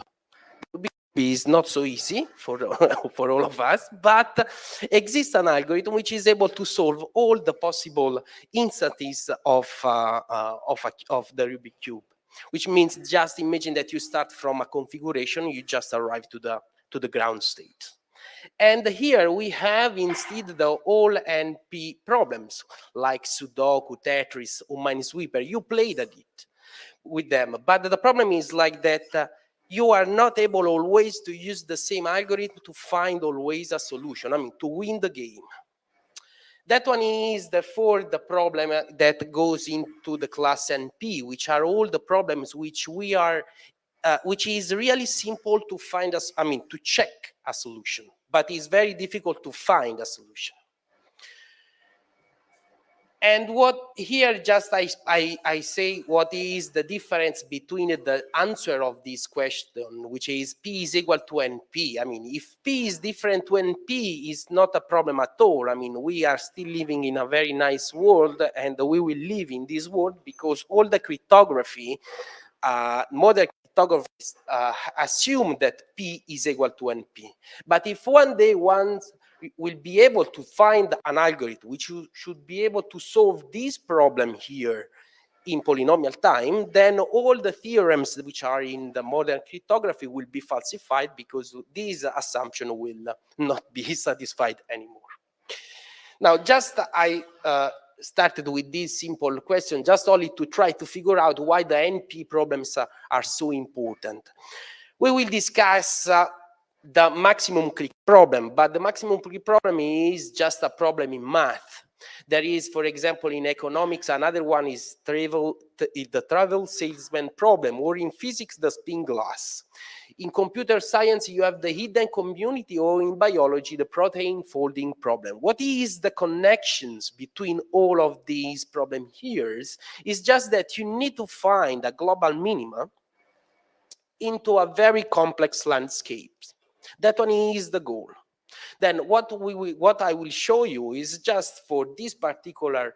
Rubik cube is not so easy for all of us, but exists an algorithm which is able to solve all the possible instances of the Rubik cube. Which means just imagine that you start from a configuration, you just arrive to the ground state. And here we have instead the all NP problems like Sudoku, Tetris, or Minesweeper. You played at it with them, but the problem is like that you are not able always to use the same algorithm to find always a solution, I mean, to win the game. That one is therefore the problem that goes into the class NP, which are all the problems which we are, which is really simple to find us, I mean, to check a solution, but it's very difficult to find a solution. And what here just I say what is the difference between the answer of this question, which is P is equal to NP. I mean, if P is different to NP, is not a problem at all. I mean, we are still living in a very nice world, and we will live in this world because all the cryptography, modern cryptographers assume that P is equal to NP. But if one day one will be able to find an algorithm which should be able to solve this problem here in polynomial time, then all the theorems which are in the modern cryptography will be falsified because this assumption will not be satisfied anymore. Now, just I started with this simple question just only to try to figure out why the NP problems are so important. We will discuss the maximum click problem, but the maximum click problem is just a problem in math. There is, for example, in economics, another one is the travel salesman problem, or in physics, the spin glass. In computer science, you have the hidden community, or in biology, the protein folding problem. What is the connections between all of these problems here is just that you need to find a global minima into a very complex landscape. That one is the goal. Then what I will show you is just for this particular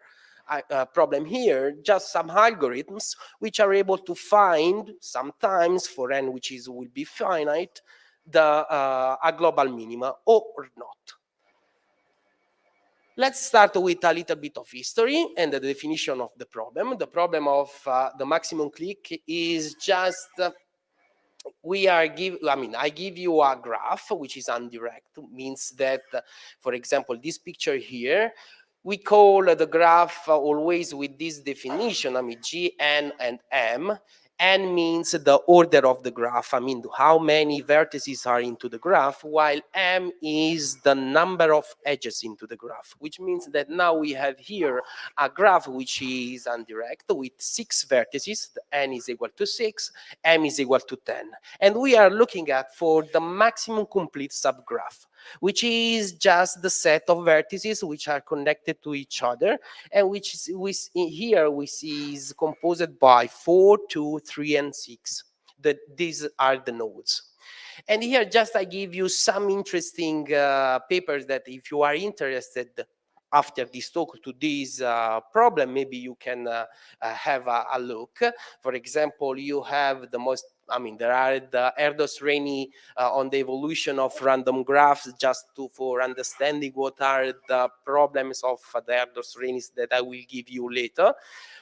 problem here, just some algorithms which are able to find sometimes for n which will be finite a global minima or not. Let's start with a little bit of history and the definition of the problem. The problem of the maximum click is just I give you a graph which is indirect, means that, for example, this picture here, we call the graph always with this definition, I mean, G, N, and M. N means the order of the graph, I mean, how many vertices are into the graph, while M is the number of edges into the graph, which means that now we have here a graph which is indirect with 6 vertices, the N is equal to 6, M is equal to 10. And we are looking at for the maximum complete subgraph, which is just the set of vertices which are connected to each other, and which here we see is composed by 4, 2, 3, and 6. These are the nodes. And here just I give you some interesting papers that if you are interested after this talk to this problem, maybe you can have a look. For example, you have the most, I mean, there are the Erdos-Renyi on the evolution of random graphs, just for understanding what are the problems of the Erdos-Renyis that I will give you later.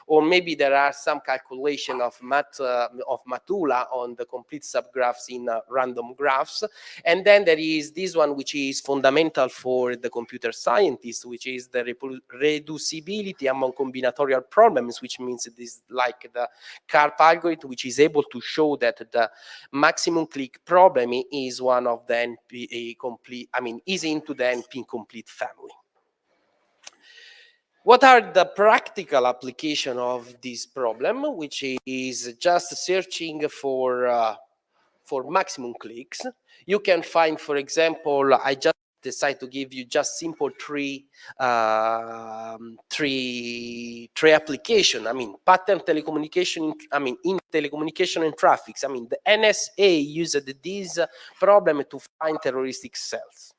Or maybe there are some calculation of Matula on the complete subgraphs in random graphs. And then there is this one, which is fundamental for the computer scientists, which is the reducibility among combinatorial problems, which means it is like the CARP algorithm, which is able to show that the maximum click problem is one of the NP complete, I mean, is into the NP complete family. What are the practical application of this problem, which is just searching for maximum clicks? You can find, for example, I just decide to give you just simple three application. I mean, pattern telecommunication. I mean, in telecommunication and traffic. I mean, the NSA used this problem to find terroristic cells.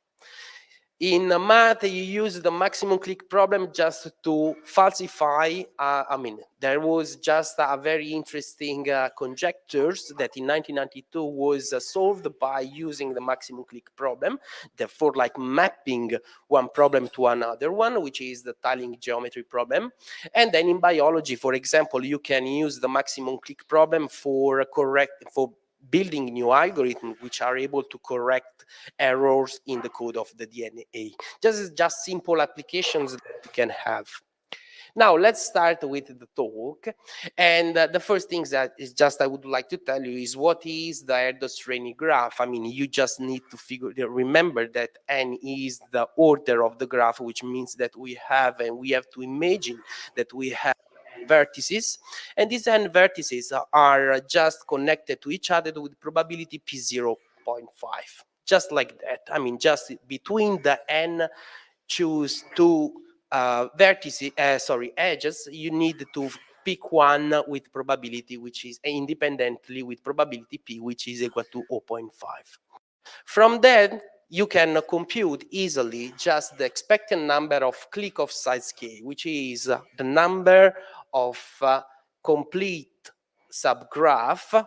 In math, you use the maximum click problem just to falsify. I mean, there was just a very interesting conjectures that in 1992 was solved by using the maximum click problem, therefore like mapping one problem to another one, which is the tiling geometry problem. And then in biology, for example, you can use the maximum click problem for building new algorithms which are able to correct errors in the code of the DNA. Just simple applications that we can have. Now let's start with the talk, and the first thing that is just I would like to tell you is what is the Erdos-Renyi graph. I mean, you just need to remember that n is the order of the graph, which means that we have to imagine that we have vertices, and these n vertices are just connected to each other with probability p0.5, just like that. I mean, just between the n choose two edges, you need to pick one with probability which is independently with probability p, which is equal to 0.5. From there, you can compute easily just the expected number of click of size k, which is the number of complete subgraph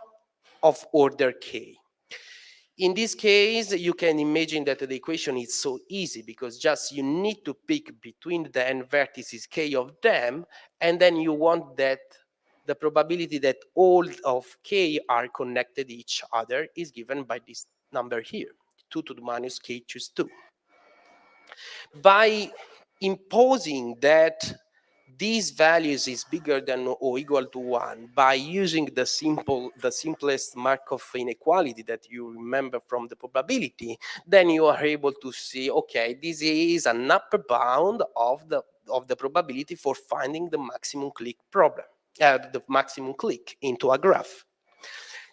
of order k. In this case, you can imagine that the equation is so easy because just you need to pick between the n vertices k of them, and then you want that the probability that all of k are connected to each other is given by this number here, 2 to the minus k choose 2. By imposing that these values is bigger than or equal to 1 by using the simplest Markov inequality that you remember from the probability, then you are able to see, okay, this is an upper bound of the probability for finding the maximum click problem, the maximum click into a graph.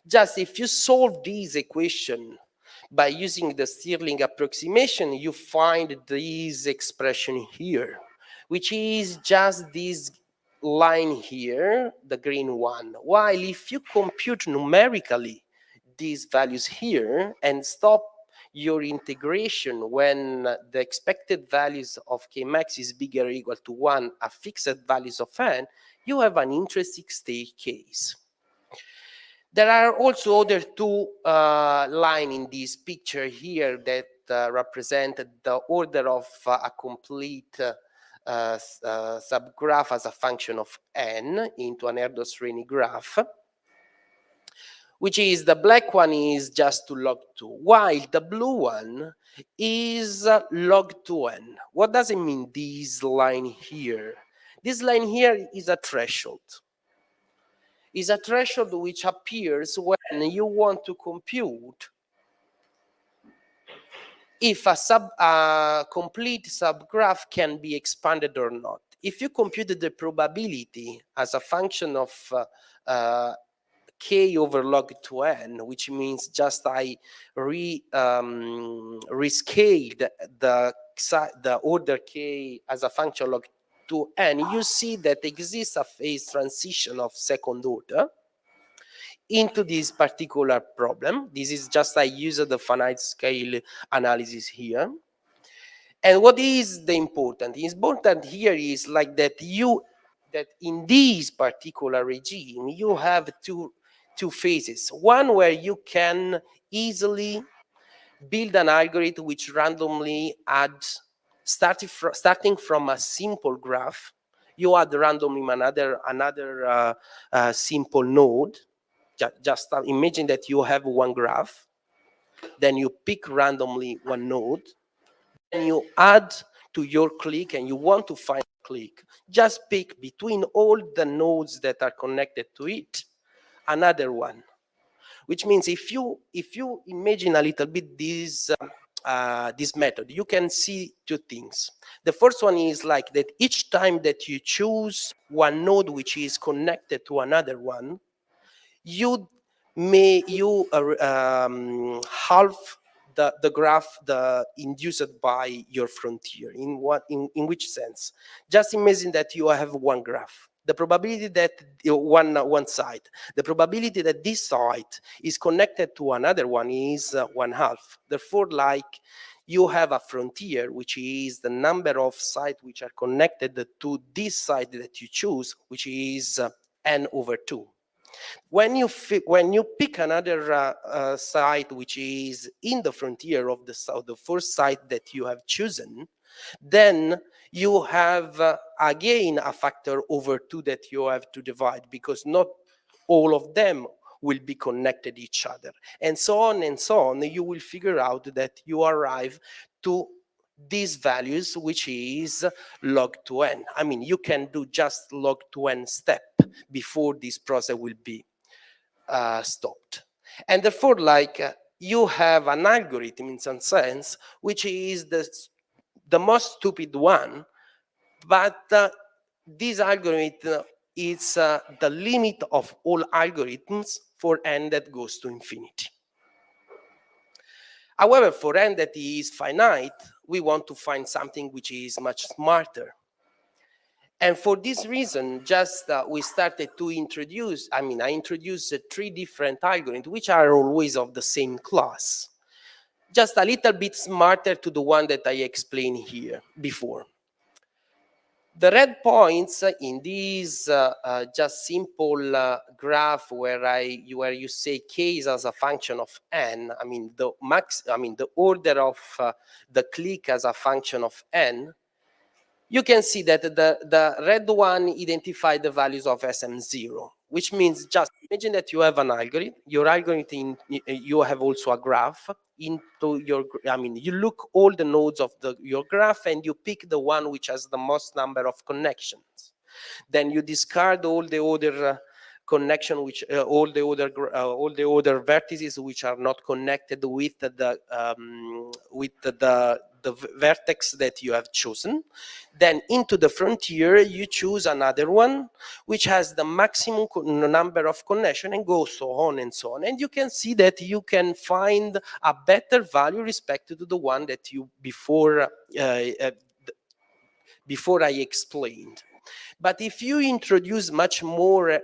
Just if you solve this equation by using the Stirling approximation, you find this expression here, which is just this line here, the green one. While if you compute numerically these values here and stop your integration when the expected values of Kmax is bigger or equal to 1 at fixed values of n, you have an interesting state case. There are also other two lines in this picture here that represent the order of a complete subgraph as a function of n into an Erdos-Renyi graph, which is the black one is just to log 2, while the blue one is log 2n. What does it mean, this line here? This line here is a threshold. Is a threshold which appears when you want to compute if a complete subgraph can be expanded or not. If you compute the probability as a function of k over log 2n, which means just I rescaled the order k as a function log 2n, you see that exists a phase transition of second order into this particular problem. This is just I use the finite scale analysis here. And what is the important? The important here is like that in this particular regime, you have two phases. One where you can easily build an algorithm which randomly adds, starting from a simple graph, you add randomly another simple node. Just imagine that you have one graph, then you pick randomly one node, and you add to your click, and you want to find a click. Just pick between all the nodes that are connected to it another one. Which means if you imagine a little bit this method, you can see two things. The first one is like that each time that you choose one node which is connected to another one, you halve the graph induced by your frontier. In which sense? Just imagine that you have one graph. The probability that one side, the probability that this side is connected to another one is 1/2. Therefore, like you have a frontier, which is the number of sides which are connected to this side that you choose, which is n over 2. When you pick another site which is in the frontier of the first site that you have chosen, then you have again a factor over 2 that you have to divide, because not all of them will be connected each other, and so on and so on. You will figure out that you arrive to these values, which is log to n. I mean, you can do just log to n step before this process will be stopped. And therefore, you have an algorithm in some sense, which is the most stupid one, but this algorithm is the limit of all algorithms for n that goes to infinity. However, for n that is finite, we want to find something which is much smarter. And for this reason, just we started to introduce, I introduced 3 different algorithms, which are always of the same class, just a little bit smarter to the one that I explained here before. The red points in this just simple graph where you say k is as a function of n, the order of the click as a function of n, you can see that the red one identified the values of SM0, which means just imagine that you have an algorithm. Your algorithm, you have also a graph. Into your, you look all the nodes of your graph and you pick the one which has the most number of connections. Then you discard all the other connection, which all the other vertices which are not connected with the vertex that you have chosen. Then into the frontier, you choose another one which has the maximum number of connection, and go so on and so on. And you can see that you can find a better value respect to the one that you before I explained. But if you introduce much more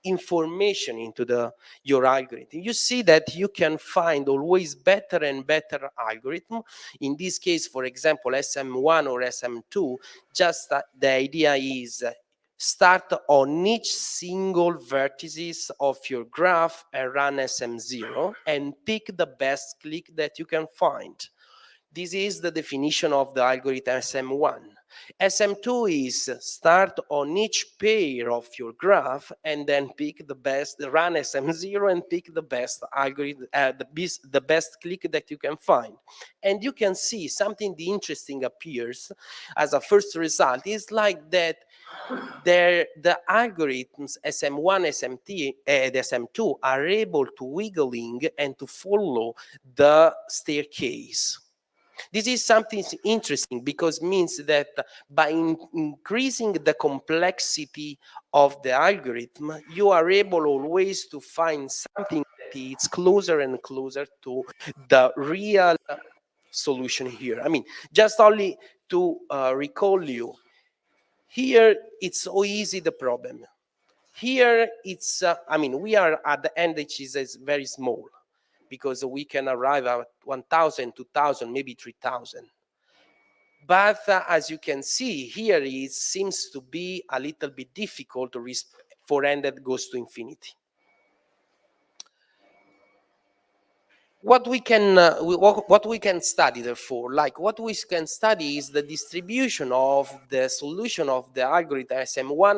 information into your algorithm, you see that you can find always better and better algorithm. In this case, for example, SM1 or SM2, just the idea is start on each single vertices of your graph and run SM0 and pick the best click that you can find. This is the definition of the algorithm SM1. SM2 is start on each pair of your graph and then pick the best, run SM0 and pick the best algorithm, the best click that you can find. And you can see something interesting appears as a first result. Is like that the algorithms SM1, SMT, and SM2 are able to wiggling and to follow the staircase. This is something interesting because it means that by increasing the complexity of the algorithm, you are able always to find something that is closer and closer to the real solution here. Just only to recall you, here it's so easy the problem. Here it's, we are at the end, which is very small, because we can arrive at 1,000, 2,000, maybe 3,000. But as you can see, here it seems to be a little bit difficult for n that goes to infinity. What we can study, therefore, what we can study is the distribution of the solution of the algorithm SM1.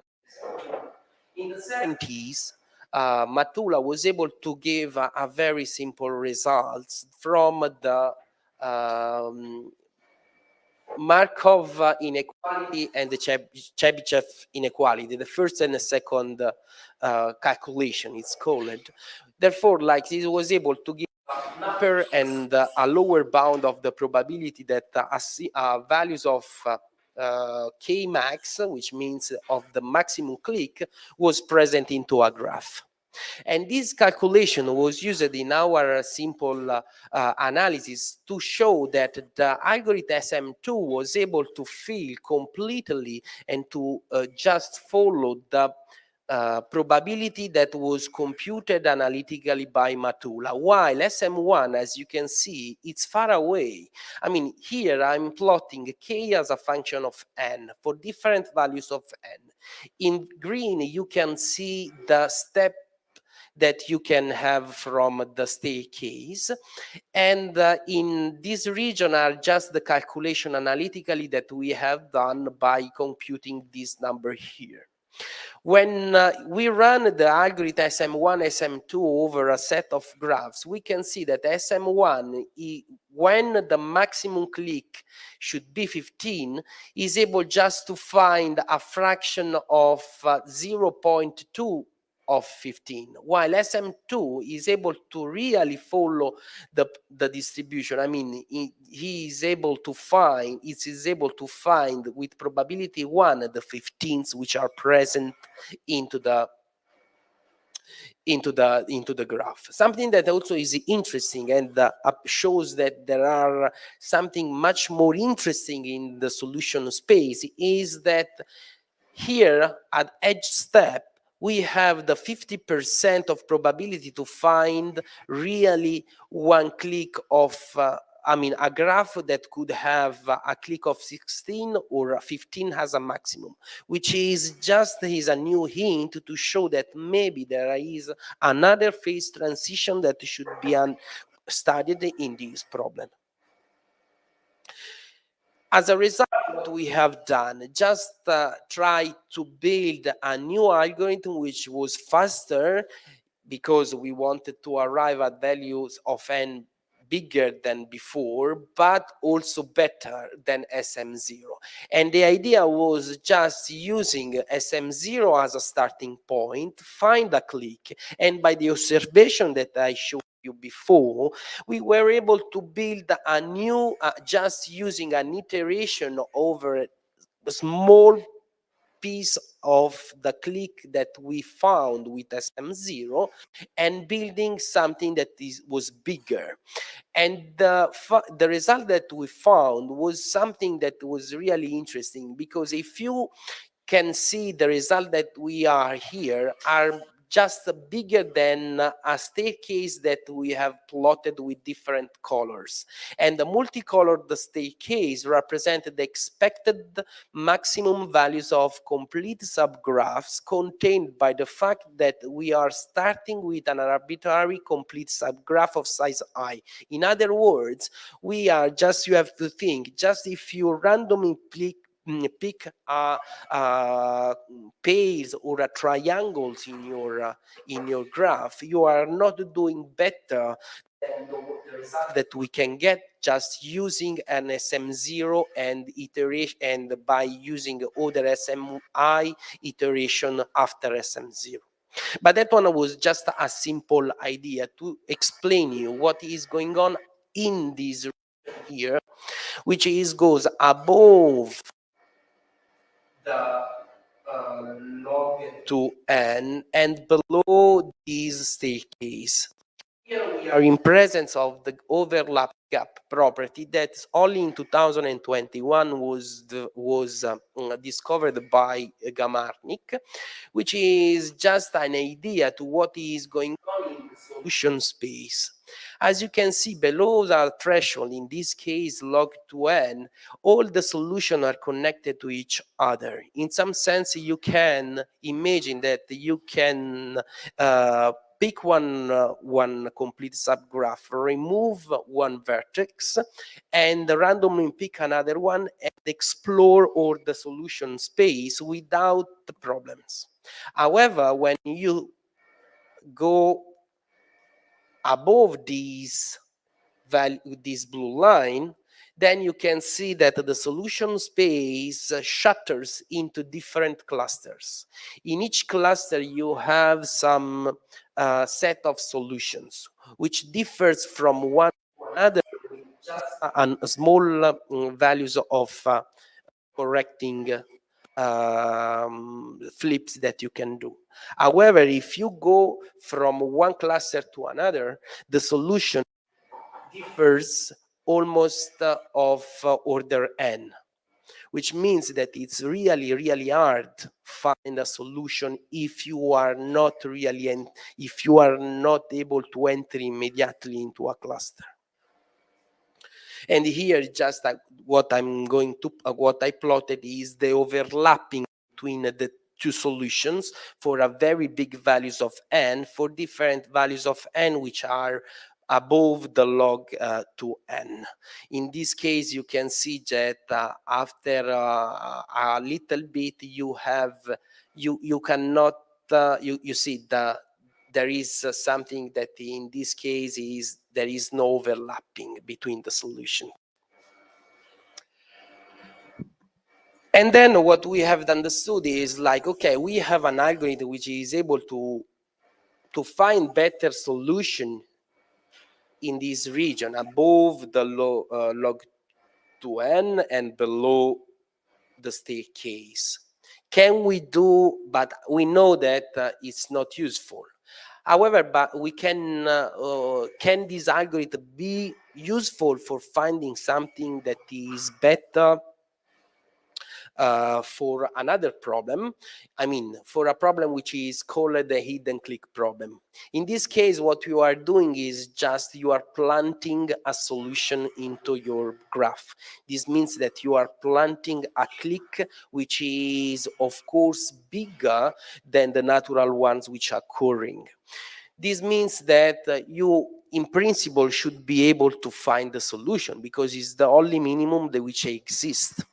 In the 70s, Matula was able to give a very simple results from the Markov inequality and the Chebyshev inequality, the first and the second calculation, it's called. Therefore, it was able to give an upper and a lower bound of the probability that values of K max, which means of the maximum click, was present into a graph. And this calculation was used in our simple analysis to show that the algorithm SM2 was able to fill completely and to just follow the probability that was computed analytically by Matula, while SM1, as you can see, it's far away. Here I'm plotting K as a function of n for different values of n. In green, you can see the step that you can have from the staircase. And in this region are just the calculation analytically that we have done by computing this number here. When we run the algorithm SM1, SM2 over a set of graphs, we can see that SM1, when the maximum click should be 15, is able just to find a fraction of 0.2 of 15, while SM2 is able to really follow the distribution. I mean, he is able to find, it is able to find with probability 1 the 15s which are present into the graph. Something that also is interesting and shows that there are something much more interesting in the solution space is that here at edge step we have the 50% of probability to find really one click of a graph that could have a click of 16 or 15 has a maximum, which is a new hint to show that maybe there is another phase transition that should be studied in this problem. As a result, what we have done, just try to build a new algorithm which was faster because we wanted to arrive at values of n bigger than before, but also better than SM0. And the idea was just using SM0 as a starting point, find a click, and by the observation that I showed you before, we were able to build a new, just using an iteration over a small piece of the click that we found with SM0 and building something that was bigger. And the result that we found was something that was really interesting, because if you can see the result that we are here are just bigger than a staircase that we have plotted with different colors. And the multicolored staircase represented the expected maximum values of complete subgraphs contained by the fact that we are starting with an arbitrary complete subgraph of size I. In other words, we are just, you have to think, just if you randomly pick pairs or triangles in your graph, you are not doing better than the result that we can get just using an SM0 and iteration, and by using other SMI iteration after SM0. But that one was just a simple idea to explain you what is going on in this here, which goes above the log to n and below this staircase. Here we are in presence of the overlap gap property that's only in 2021 was discovered by Gamarnik, which is just an idea to what is going on in the solution space. As you can see below the threshold, in this case log to n, all the solutions are connected to each other. In some sense, you can imagine that you can pick one complete subgraph, remove one vertex, and randomly pick another one and explore all the solution space without the problems. However, when you go above this value, this blue line, then you can see that the solution space shatters into different clusters. In each cluster, you have some set of solutions, which differs from one to another with just a small values of correcting flips that you can do. However, if you go from one cluster to another, the solution differs almost of order n, which means that it's really hard to find a solution if you are not really, and if you are not able to enter immediately into a cluster. And here, just what I'm going to, what I plotted is the overlapping between the two solutions for a very big values of n, for different values of n, which are above the log 2n. In this case, you can see that after a little bit, you have you cannot you see there is something that in this case is there is no overlapping between the solution. And then what we have understood is like, okay, we have an algorithm which is able to find better solution in this region above the log 2n and below the staircase. Can we do, but we know that it's not useful. However, but we can this algorithm be useful for finding something that is better for another problem? I mean, for a problem which is called the hidden click problem. In this case, what you are doing is just you are planting a solution into your graph. This means that you are planting a click which is, of course, bigger than the natural ones which are occurring. This means that you, in principle, should be able to find the solution because it's the only minimum that which exists.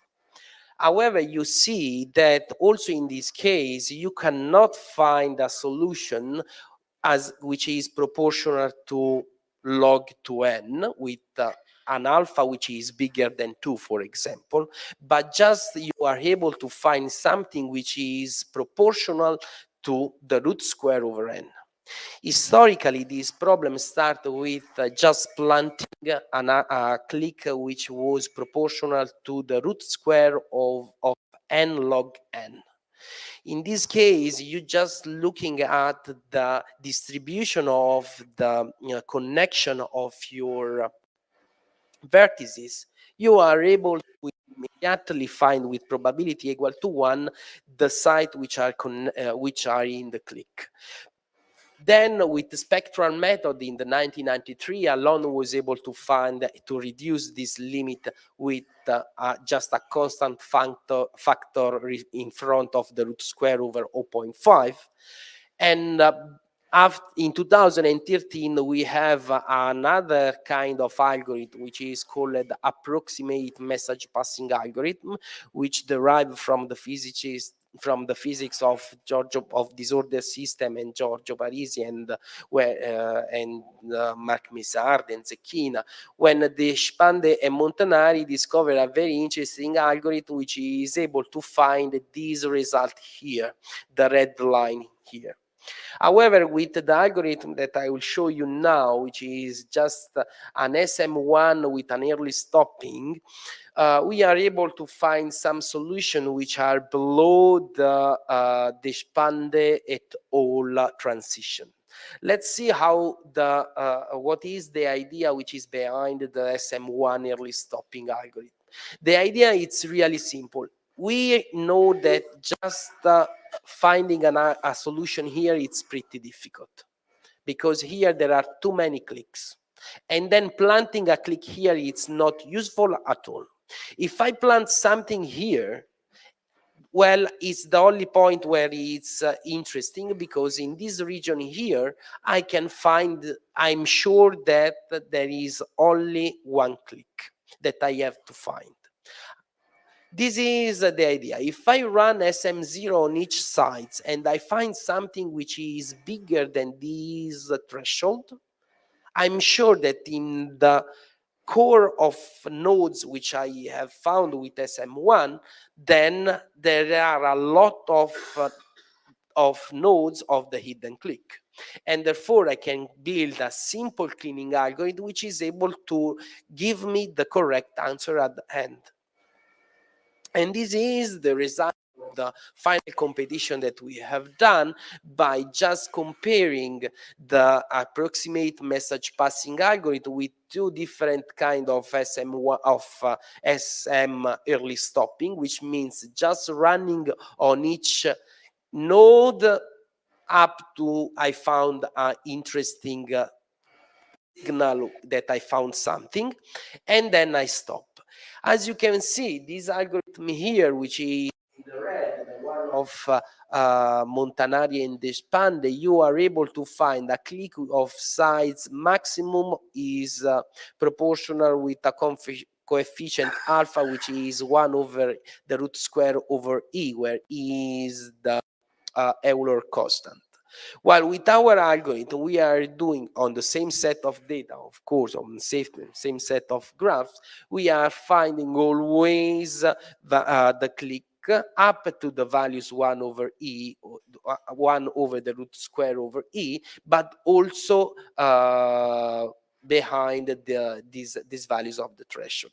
However, you see that also in this case, you cannot find a solution as which is proportional to log 2n with an alpha which is bigger than 2, for example, but just you are able to find something which is proportional to the root square over n. Historically, this problem started with just planting a click which was proportional to the root square of n log n. In this case, you're just looking at the distribution of the connection of your vertices. You are able to immediately find with probability equal to 1 the site which are in the click. Then with the spectral method in the 1993, Alon was able to reduce this limit with just a constant factor in front of the root square over 0.5. And in 2013, we have another kind of algorithm, which is called the approximate message passing algorithm, which derived from the physics of Giorgio of disorder system and Giorgio Parisi and Marc Mézard and Zecchina, when De Spande and Montanari discovered a very interesting algorithm which is able to find this result here, the red line here. However, with the algorithm that I will show you now, which is just an SM1 with an early stopping, we are able to find some solutions which are below the De Spande et al. Transition. Let's see how what is the idea which is behind the SM1 early stopping algorithm. The idea is really simple. We know that just finding a solution here, it's pretty difficult because here there are too many clicks. And then planting a click here, it's not useful at all. If I plant something here, well, it's the only point where it's interesting because in this region here, I can find, I'm sure that there is only one click that I have to find. This is the idea. If I run SM0 on each side and I find something which is bigger than this threshold, I'm sure that in the core of nodes which I have found with SM1, then there are a lot of nodes of the hidden click. And therefore, I can build a simple cleaning algorithm which is able to give me the correct answer at the end. And this is the result of the final competition that we have done by just comparing the approximate message passing algorithm with two different kind of SM early stopping, which means just running on each node up to I found an interesting signal that I found something, and then I stop. As you can see, this algorithm here, which is the red, the one of Montanari and Despande, you are able to find a clique of size maximum is proportional with a coefficient alpha, which is 1 over the root square over E, where E is the Euler constant. While with our algorithm, we are doing on the same set of data, of course, on the same set of graphs, we are finding always the clique up to the values 1 over E, 1 over the root square over E, but also behind these values of the threshold.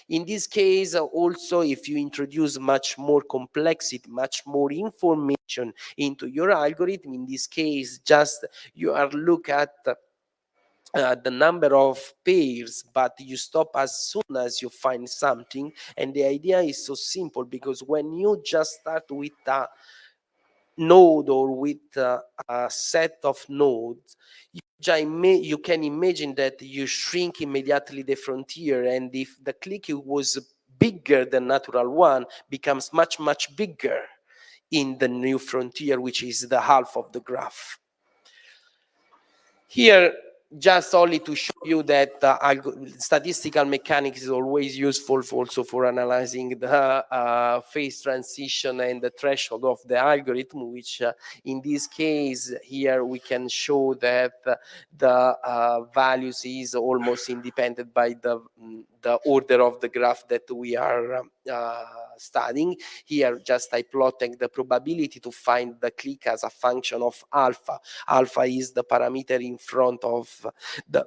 In this case, also, if you introduce much more complexity, much more information into your algorithm, in this case, just you are look at the number of pairs, but you stop as soon as you find something. And the idea is so simple, because when you just start with a node or with a set of nodes, you can imagine that you shrink immediately the frontier, and if the clique was bigger than natural one, becomes much, much bigger in the new frontier, which is the half of the graph. Here, just only to show you that statistical mechanics is always useful also for analyzing the phase transition and the threshold of the algorithm, which in this case here we can show that the values is almost independent by the order of the graph that we are studying. Here just I plotted the probability to find the clique as a function of alpha. Alpha is the parameter in front of the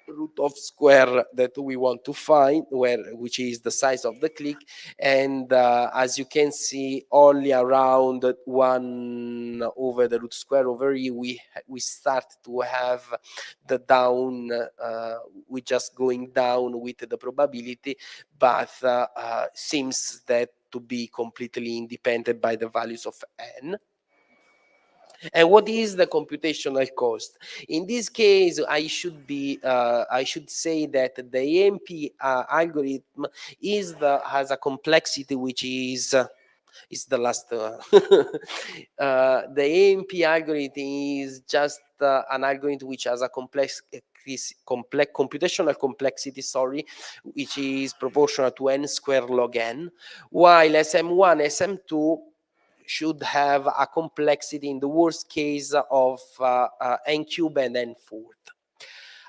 root of square that we want to find, which is the size of the clique. And as you can see, only around 1 over the root square over E, we start to have the down, we just going down with the probability, but seems that to be completely independent by the values of n. And what is the computational cost? In this case, I should say that the AMP algorithm has a complexity which is the last. The AMP algorithm is just an algorithm which has a computational complexity, which is proportional to n squared log n, while SM1, SM2 should have a complexity in the worst case of n cube and n fourth.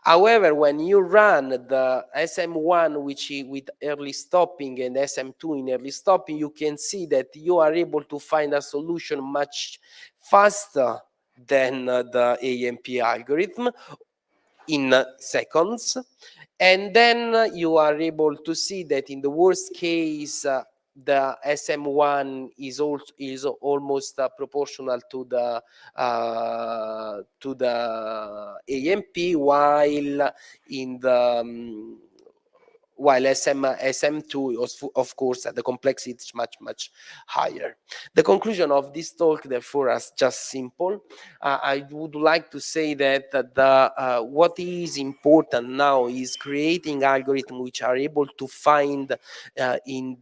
However, when you run the SM1, which is with early stopping, and SM2 in early stopping, you can see that you are able to find a solution much faster than the AMP algorithm in seconds. And then you are able to see that in the worst case, the SM1 is almost proportional to the AMP, while in the while SM2, of course, the complexity is much, much higher. The conclusion of this talk, therefore, is just simple. I would like to say that what is important now is creating algorithms which are able to find in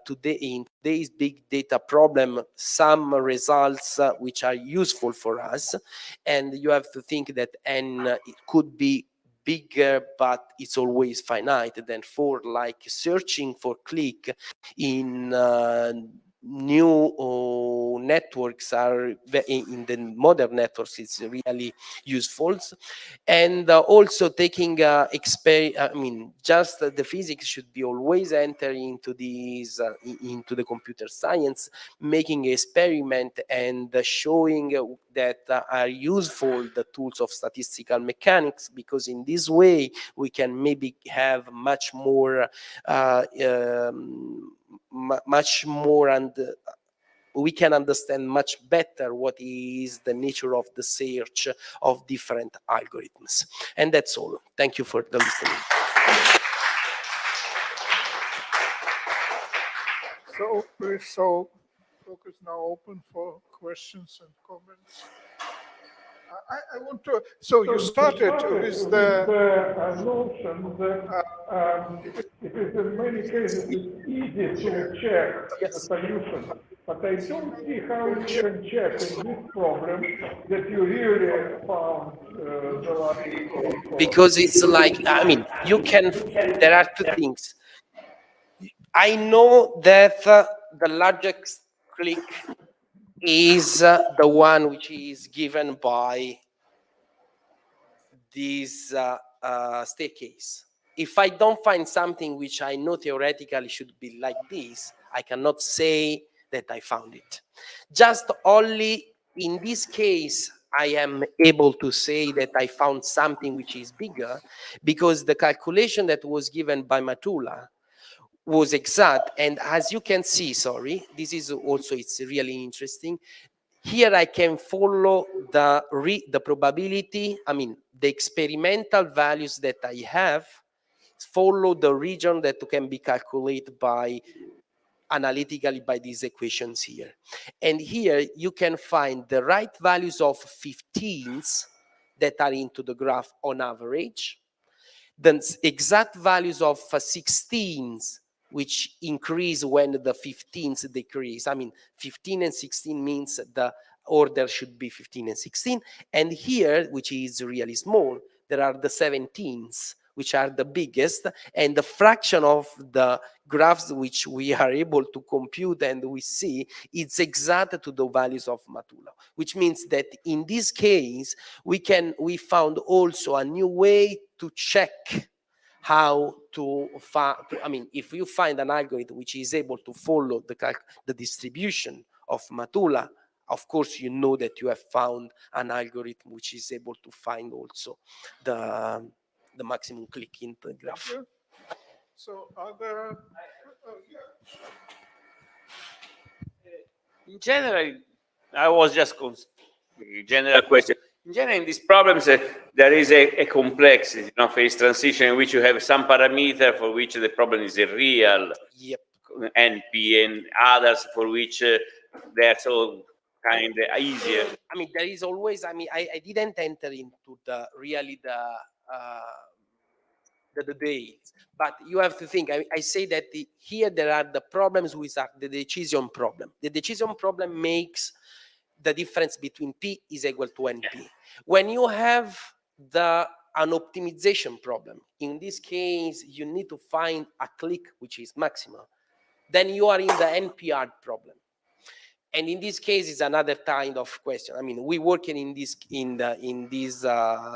today's big data problem some results which are useful for us. And you have to think that n it could be bigger, but it's always finite. Therefore, like searching for clique in new networks in the modern networks, it's really useful. And also taking just the physics should be always entering into these into the computer science, making experiment and showing that are useful the tools of statistical mechanics, because in this way we can maybe have much more and we can understand much better what is the nature of the search of different algorithms. And that's all. Thank you for the listening. So talk is now open for questions and comments. I want to. So you started with the notion that it is in many cases easy to check the solution But I don't see how you can check in this problem that you really found the largest click. Because it's like, I mean, you can, there are two things. I know that the largest click is the one which is given by this staircase. If I don't find something which I know theoretically should be like this, I cannot say that I found it. Just only in this case, I am able to say that I found something which is bigger, because the calculation that was given by Matula was exact. And as you can see, sorry, this is also, it's really interesting. Here I can follow the probability, I mean, the experimental values that I have, follow the region that can be calculated by analytically by these equations here. And here you can find the right values of 15s that are into the graph on average, the exact values of 16s, which increase when the 15s decrease. I mean, 15 and 16 means the order should be 15 and 16. And here, which is really small, there are the 17s, which are the biggest, and the fraction of the graphs which we are able to compute and we see, it's exact to the values of Matula, which means that in this case, we found also a new way to check how to find, I mean, if you find an algorithm which is able to follow the distribution of Matula, of course, you know that you have found an algorithm which is able to find also the maximum click in the graph. So other, In general, I was just general question. In general, in these problems, there is a complexity, phase transition in which you have some parameter for which the problem is a real Yep. NP, and others for which they're so kind of easier. I mean, there is always, I mean, I didn't enter into the details, but you have to think, I say that here there are the problems with the decision problem. The decision problem makes the difference between P is equal to NP. When you have an optimization problem, in this case, you need to find a click which is maximal. Then you are in the NPR problem. And in this case, it's another kind of question. I mean, we working in this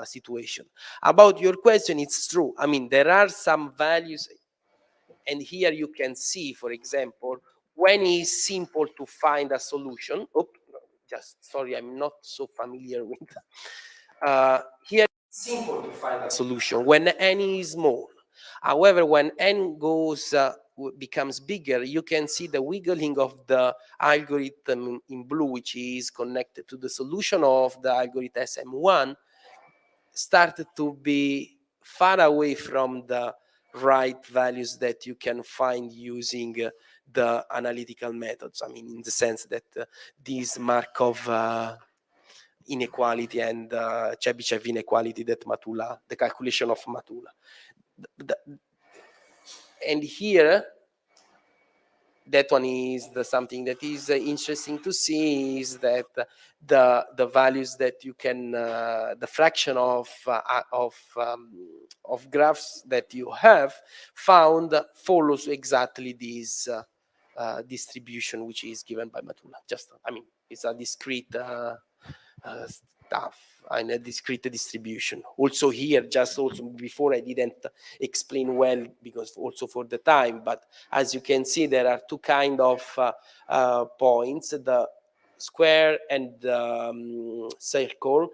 situation. About your question, it's true. I mean, there are some values, and here you can see, for example, when it's simple to find a solution. Sorry, I'm not so familiar with here. It's simple to find a solution when n is small. However, when n becomes bigger, you can see the wiggling of the algorithm in blue, which is connected to the solution of the algorithm SM1, started to be far away from the right values that you can find using the analytical methods. I mean, in the sense that this Markov inequality and Chebyshev inequality that Matula, the calculation of Matula. And here, that one is something that is interesting to see, is that the values that you can, the fraction of graphs that you have found follows exactly this distribution which is given by Matula. Just, I mean, it's a discrete stuff and a discrete distribution. Also here, just also before I didn't explain well because also for the time, but as you can see, there are two kind of points, the square and the circle.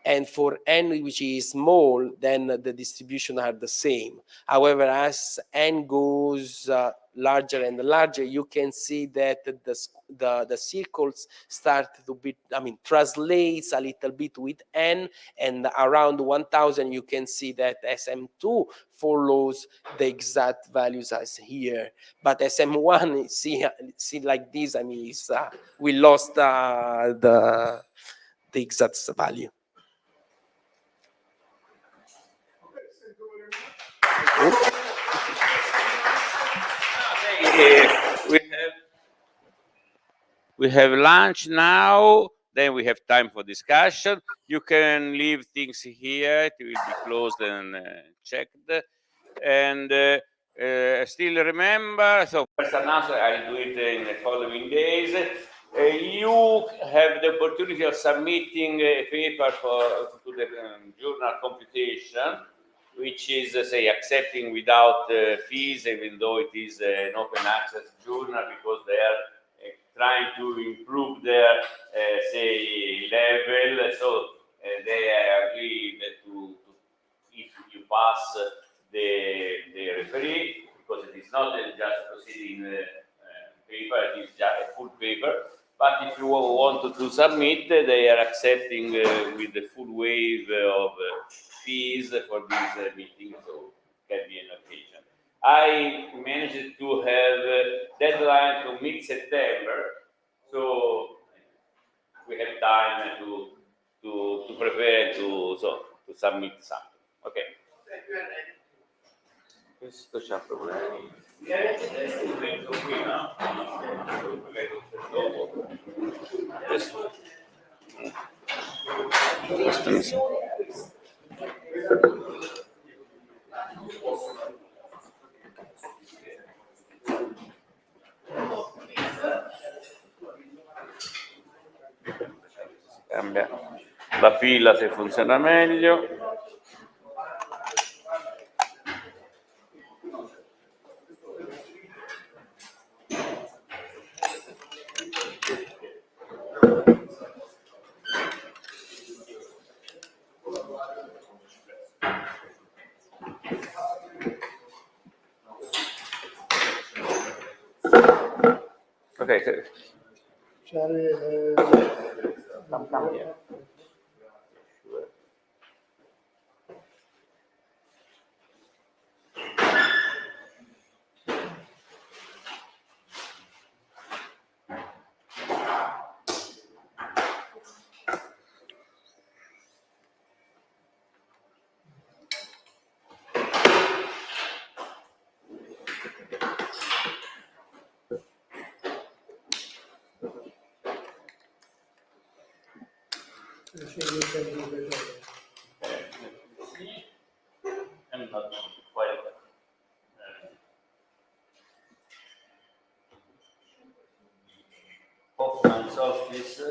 And for n which is small, then the distribution are the same. However, as n goes larger and larger, you can see that the circles start to be, I mean, translates a little bit with n, and around 1000 you can see that SM2 follows the exact values as here. But SM1, see like this, I mean, we lost the exact value. We have We have lunch now, then we have time for discussion. You can leave things here, it will be closed and checked. And still remember, so first announcement, I'll do it in the following days. You have the opportunity of submitting a paper to the journal computation, which is, say, accepting without fees, even though it is an open access journal, because they are trying to improve their, say, level. So they agree to if you pass the referee, because it is not just proceeding paper, it is just a full paper. But if you want to submit, they are accepting with the full waive of fees for this meeting, so can be an occasion. I managed to have deadline to mid-September, so we have time to prepare to submit something. Okay. Questo c'ha problemi. Metto qui, no? Cambia la pila se funziona meglio. Ok, cambia. I'm not quite. Hoffman solstice.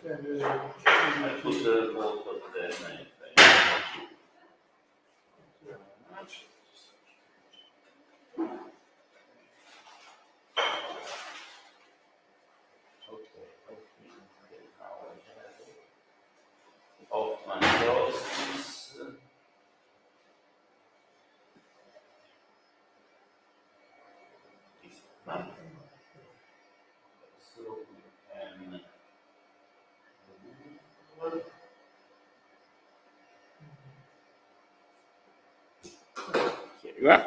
I put the both of them. Hoffman solstice. So we can. Here you are.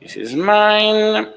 This is mine.